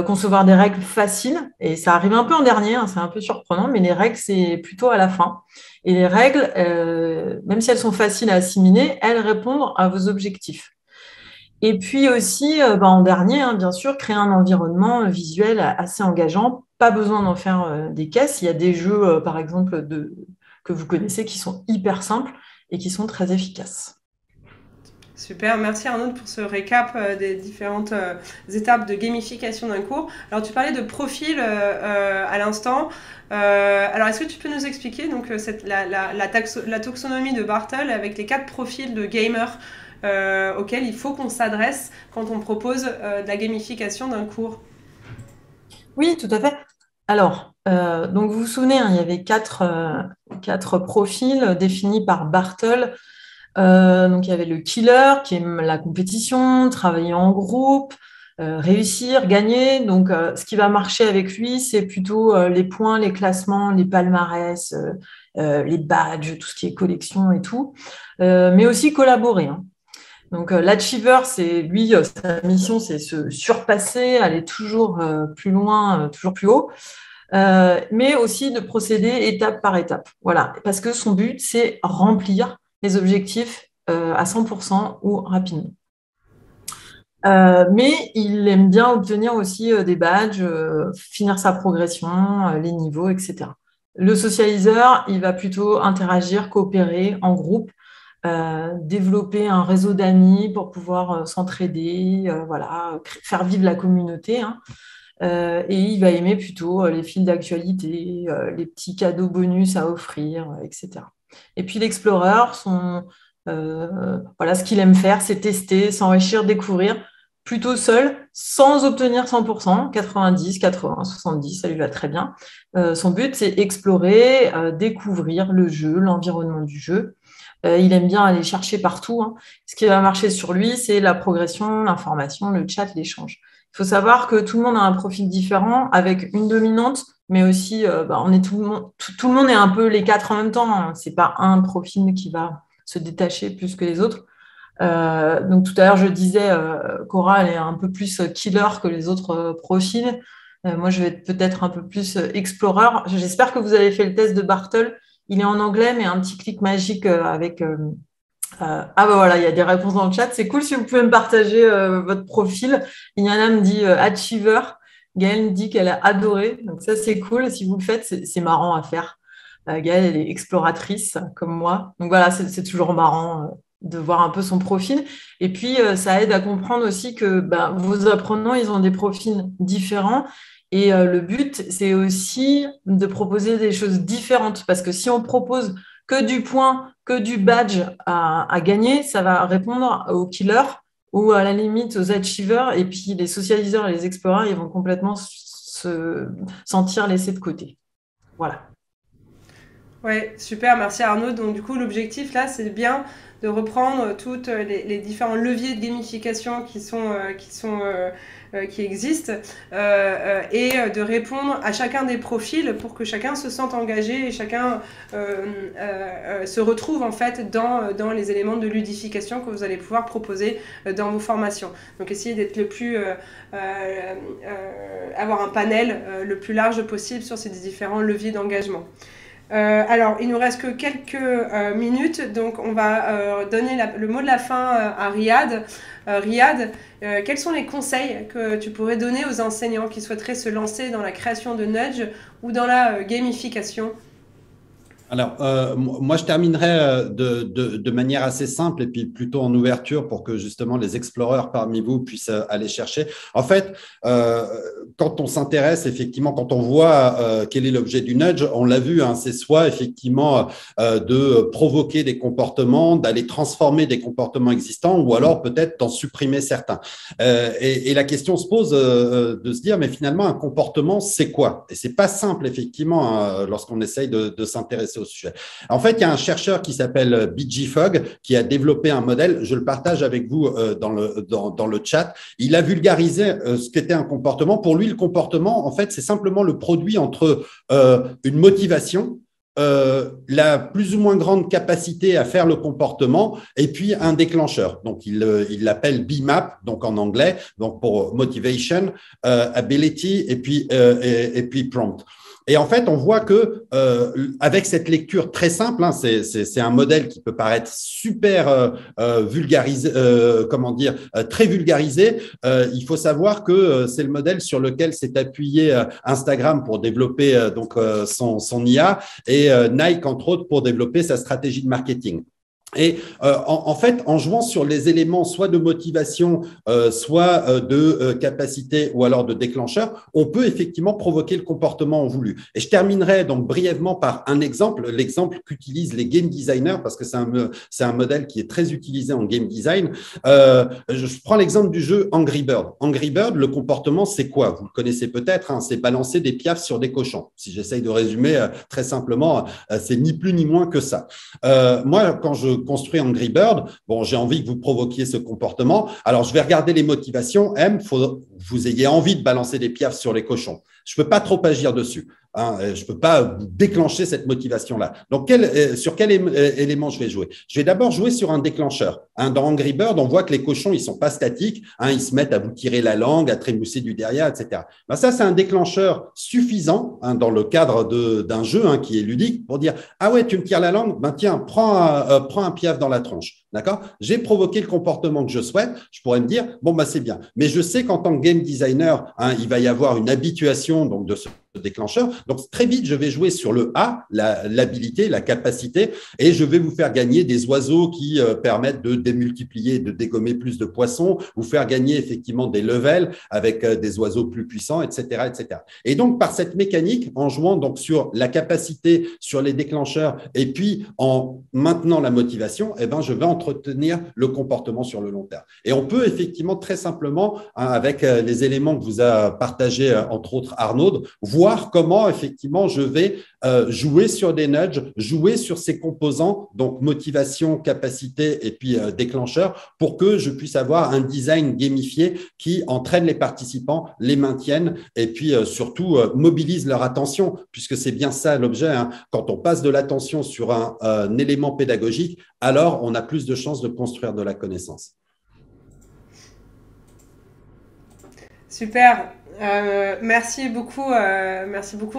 concevoir des règles faciles, et ça arrive un peu en dernier, hein, c'est un peu surprenant, mais les règles, c'est plutôt à la fin. Et les règles, même si elles sont faciles à assimiler, elles répondent à vos objectifs. Et puis aussi, en dernier, hein, bien sûr, créer un environnement visuel assez engageant. Pas besoin d'en faire des caisses. Il y a des jeux, par exemple, que vous connaissez qui sont hyper simples et qui sont très efficaces. Super, merci Arnaud pour ce récap des différentes étapes de gamification d'un cours. Alors tu parlais de profil à l'instant. Alors est-ce que tu peux nous expliquer donc, la taxonomie de Bartle avec les 4 profils de gamers auxquels il faut qu'on s'adresse quand on propose de la gamification d'un cours? Oui, tout à fait. Alors, donc vous vous souvenez, hein, il y avait quatre profils définis par Bartle. Donc, il y avait le killer, qui aime la compétition, travailler en groupe, réussir, gagner. Donc, ce qui va marcher avec lui, c'est plutôt les points, les classements, les palmarès, les badges, tout ce qui est collection et tout, mais aussi collaborer, hein. Donc, l'achiever, c'est lui, sa mission, c'est se surpasser, aller toujours plus loin, toujours plus haut. Mais aussi de procéder étape par étape. Voilà, parce que son but, c'est remplir les objectifs à 100% ou rapidement. Mais il aime bien obtenir aussi des badges, finir sa progression, les niveaux, etc. Le socialiseur, il va plutôt interagir, coopérer en groupe, développer un réseau d'amis pour pouvoir s'entraider, voilà, faire vivre la communauté, hein. Et il va aimer plutôt les fils d'actualité, les petits cadeaux bonus à offrir, etc. Et puis l'explorer, voilà, ce qu'il aime faire, c'est tester, s'enrichir, découvrir, plutôt seul, sans obtenir 100%, 90, 80, 70, ça lui va très bien. Son but, c'est explorer, découvrir le jeu, l'environnement du jeu. Il aime bien aller chercher partout, hein. Ce qui va marcher sur lui, c'est la progression, l'information, le chat, l'échange. Il faut savoir que tout le monde a un profil différent, avec une dominante, mais aussi, on est tout le monde est un peu les 4 en même temps, hein. C'est pas un profil qui va se détacher plus que les autres. Donc tout à l'heure, je disais, Cora, elle est un peu plus killer que les autres profils. Moi, je vais être peut-être un peu plus explorer. J'espère que vous avez fait le test de Bartle. Il est en anglais, mais un petit clic magique avec... voilà, il y a des réponses dans le chat. C'est cool si vous pouvez me partager votre profil. Iliana me dit Achiever. Gaëlle me dit qu'elle a adoré. Donc ça, c'est cool. Si vous le faites, c'est marrant à faire. Gaëlle, elle est exploratrice comme moi. Donc voilà, c'est toujours marrant de voir un peu son profil. Et puis, ça aide à comprendre aussi que vos apprenants, ils ont des profils différents. Et le but, c'est aussi de proposer des choses différentes. Parce que si on propose que du point, que du badge à gagner, ça va répondre aux killers ou à la limite aux achievers. Et puis, les socialiseurs et les explorers, ils vont complètement se sentir laissés de côté. Voilà. Ouais, super, merci Arnaud. Donc du coup, l'objectif là, c'est bien de reprendre toutes les différents leviers de gamification qui existent et de répondre à chacun des profils pour que chacun se sente engagé et chacun se retrouve en fait dans les éléments de ludification que vous allez pouvoir proposer dans vos formations. Donc essayez d'être le plus avoir un panel le plus large possible sur ces différents leviers d'engagement. Alors, il nous reste que quelques minutes, donc on va donner le mot de la fin à Riyad. Riyad, quels sont les conseils que tu pourrais donner aux enseignants qui souhaiteraient se lancer dans la création de nudge ou dans la gamification? Alors, moi, je terminerai de manière assez simple et puis plutôt en ouverture pour que justement les explorers parmi vous puissent aller chercher. En fait, quand on s'intéresse, effectivement, quand on voit quel est l'objet du nudge, on l'a vu, hein, c'est soit effectivement de provoquer des comportements, d'aller transformer des comportements existants ou alors peut-être d'en supprimer certains. Et la question se pose de se dire, mais finalement, un comportement, c'est quoi? Et c'est pas simple, effectivement, hein, lorsqu'on essaye de s'intéresser au sujet. En fait, il y a un chercheur qui s'appelle BG Fogg qui a développé un modèle, je le partage avec vous dans le chat. Il a vulgarisé ce qu'était un comportement. Pour lui, le comportement, en fait, c'est simplement le produit entre une motivation, la plus ou moins grande capacité à faire le comportement et puis un déclencheur. Donc, il l'appelle BMAP, donc en anglais, donc pour motivation, ability et puis prompt. Et en fait, on voit que avec cette lecture très simple, hein, c'est un modèle qui peut paraître super vulgarisé, comment dire, très vulgarisé. Il faut savoir que c'est le modèle sur lequel s'est appuyé Instagram pour développer son IA et Nike entre autres pour développer sa stratégie de marketing. Et en fait, en jouant sur les éléments soit de motivation, soit de capacité ou alors de déclencheur, on peut effectivement provoquer le comportement voulu. Et je terminerai donc brièvement par un exemple, l'exemple qu'utilisent les game designers, parce que c'est un modèle qui est très utilisé en game design. Je prends l'exemple du jeu Angry Bird. Angry Bird, le comportement, c'est quoi? Vous le connaissez peut-être, hein, c'est balancer des piafs sur des cochons. Si j'essaye de résumer très simplement, c'est ni plus ni moins que ça. Moi, quand je construis Angry Bird, bon, j'ai envie que vous provoquiez ce comportement. Alors, je vais regarder les motivations. Faut que vous ayez envie de balancer des piafs sur les cochons. Je ne peux pas trop agir dessus. Hein, je ne peux pas déclencher cette motivation-là. Donc, sur quel élément je vais jouer? Je vais d'abord jouer sur un déclencheur. Hein, dans Angry Bird, on voit que les cochons, ils ne sont pas statiques. Hein, ils se mettent à vous tirer la langue, à trémousser du derrière, etc. Ben, ça, c'est un déclencheur suffisant hein, dans le cadre d'un jeu hein, qui est ludique pour dire « Ah ouais, tu me tires la langue, ben tiens, prends un piaf dans la tronche. » D'accord? J'ai provoqué le comportement que je souhaite. Je pourrais me dire « Bon, ben, c'est bien. » Mais je sais qu'en tant que game designer, hein, il va y avoir une habituation donc, de ce déclencheur. Donc, très vite, je vais jouer sur le A, l'habilité, la capacité, et je vais vous faire gagner des oiseaux qui permettent de démultiplier, de dégommer plus de poissons, vous faire gagner effectivement des levels avec des oiseaux plus puissants, etc., etc. Et donc, par cette mécanique, en jouant donc sur la capacité, sur les déclencheurs, et puis en maintenant la motivation, eh ben, je vais entretenir le comportement sur le long terme. Et on peut effectivement très simplement, hein, avec les éléments que vous a partagés, entre autres Arnaud, voir comment effectivement je vais jouer sur des nudges, jouer sur ces composants, donc motivation, capacité et puis déclencheur, pour que je puisse avoir un design gamifié qui entraîne les participants, les maintienne et puis surtout mobilise leur attention, puisque c'est bien ça l'objet. Hein. Quand on passe de l'attention sur un élément pédagogique, alors on a plus de chances de construire de la connaissance. Super. Merci beaucoup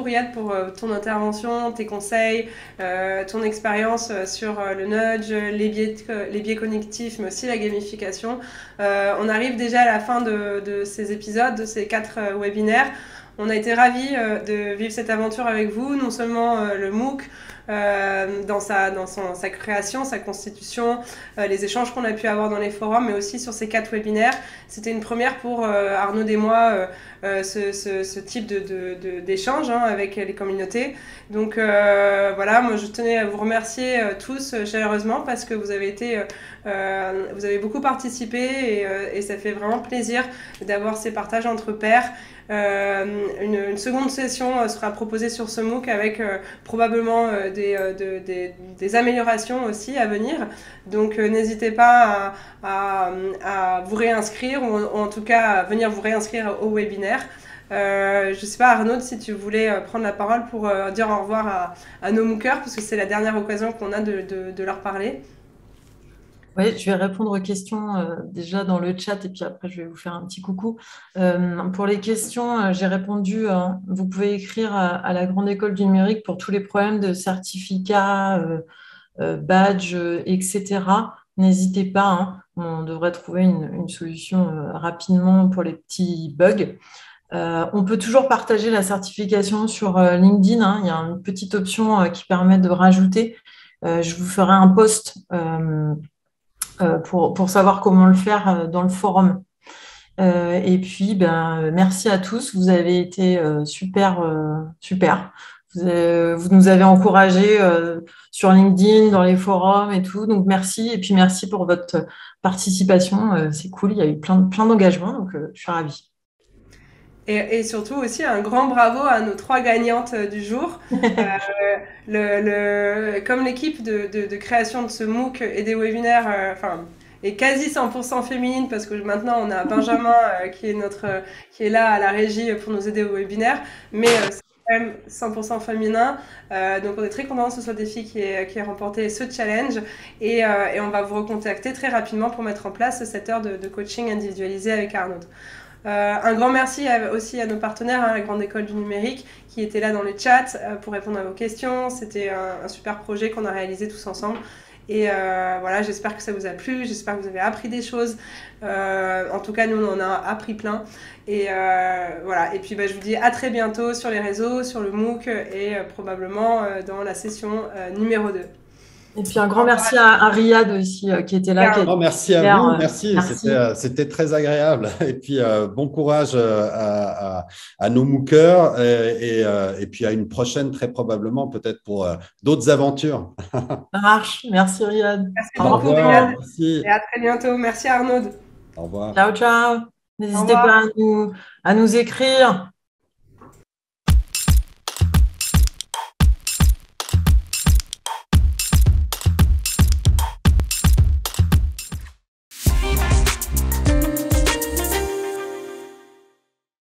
Riyad pour ton intervention, tes conseils, ton expérience sur le nudge, les biais cognitifs, mais aussi la gamification. On arrive déjà à la fin de ces épisodes, de ces 4 webinaires. On a été ravis de vivre cette aventure avec vous, non seulement le MOOC, dans sa création, sa constitution, les échanges qu'on a pu avoir dans les forums, mais aussi sur ces 4 webinaires. C'était une première pour Arnaud et moi, ce type d'échange hein, avec les communautés. Donc voilà, moi je tenais à vous remercier tous chaleureusement parce que vous avez beaucoup participé et ça fait vraiment plaisir d'avoir ces partages entre pairs. Une seconde session sera proposée sur ce MOOC avec probablement des améliorations aussi à venir. Donc n'hésitez pas à vous réinscrire ou en tout cas à venir vous réinscrire au webinaire. Je ne sais pas Arnaud si tu voulais prendre la parole pour dire au revoir à nos MOOCers parce que c'est la dernière occasion qu'on a de leur parler. Oui, je vais répondre aux questions déjà dans le chat et puis après je vais vous faire un petit coucou. Pour les questions, j'ai répondu, vous pouvez écrire à la Grande École du Numérique pour tous les problèmes de certificats, badges, etc. N'hésitez pas, hein, on devrait trouver une solution rapidement pour les petits bugs. On peut toujours partager la certification sur LinkedIn, hein. Il y a une petite option qui permet de rajouter. Je vous ferai un post pour savoir comment le faire dans le forum. Et puis, merci à tous. Vous avez été super, super. Vous nous avez encouragés sur LinkedIn, dans les forums et tout. Donc, merci. Et puis, merci pour votre participation. C'est cool. Il y a eu plein d'engagements. Donc, je suis ravie. Et surtout aussi un grand bravo à nos 3 gagnantes du jour. Comme l'équipe de création de ce MOOC et des webinaires est quasi 100% féminine, parce que maintenant on a Benjamin qui est là à la régie pour nous aider au webinaire, mais c'est quand même 100% féminin. Donc on est très contents que ce soit des filles qui aient remporté ce challenge, et on va vous recontacter très rapidement pour mettre en place cette heure de coaching individualisé avec Arnaud. Un grand merci aussi à nos partenaires, la Grande École du Numérique, qui étaient là dans le chat pour répondre à vos questions. C'était un super projet qu'on a réalisé tous ensemble. Et voilà, j'espère que ça vous a plu, j'espère que vous avez appris des choses. En tout cas, nous, on en a appris plein. Et voilà, et puis je vous dis à très bientôt sur les réseaux, sur le MOOC et probablement dans la session numéro 2. Et puis un grand merci à Riyad aussi qui était là. Merci à vous, merci. C'était très agréable. Et puis bon courage à nos MOOCers et puis à une prochaine, très probablement, peut-être pour d'autres aventures. Ça marche. Merci Riyad. Merci beaucoup Riyad. Et à très bientôt. Merci Arnaud. Au revoir. Ciao, ciao. N'hésitez pas à nous écrire.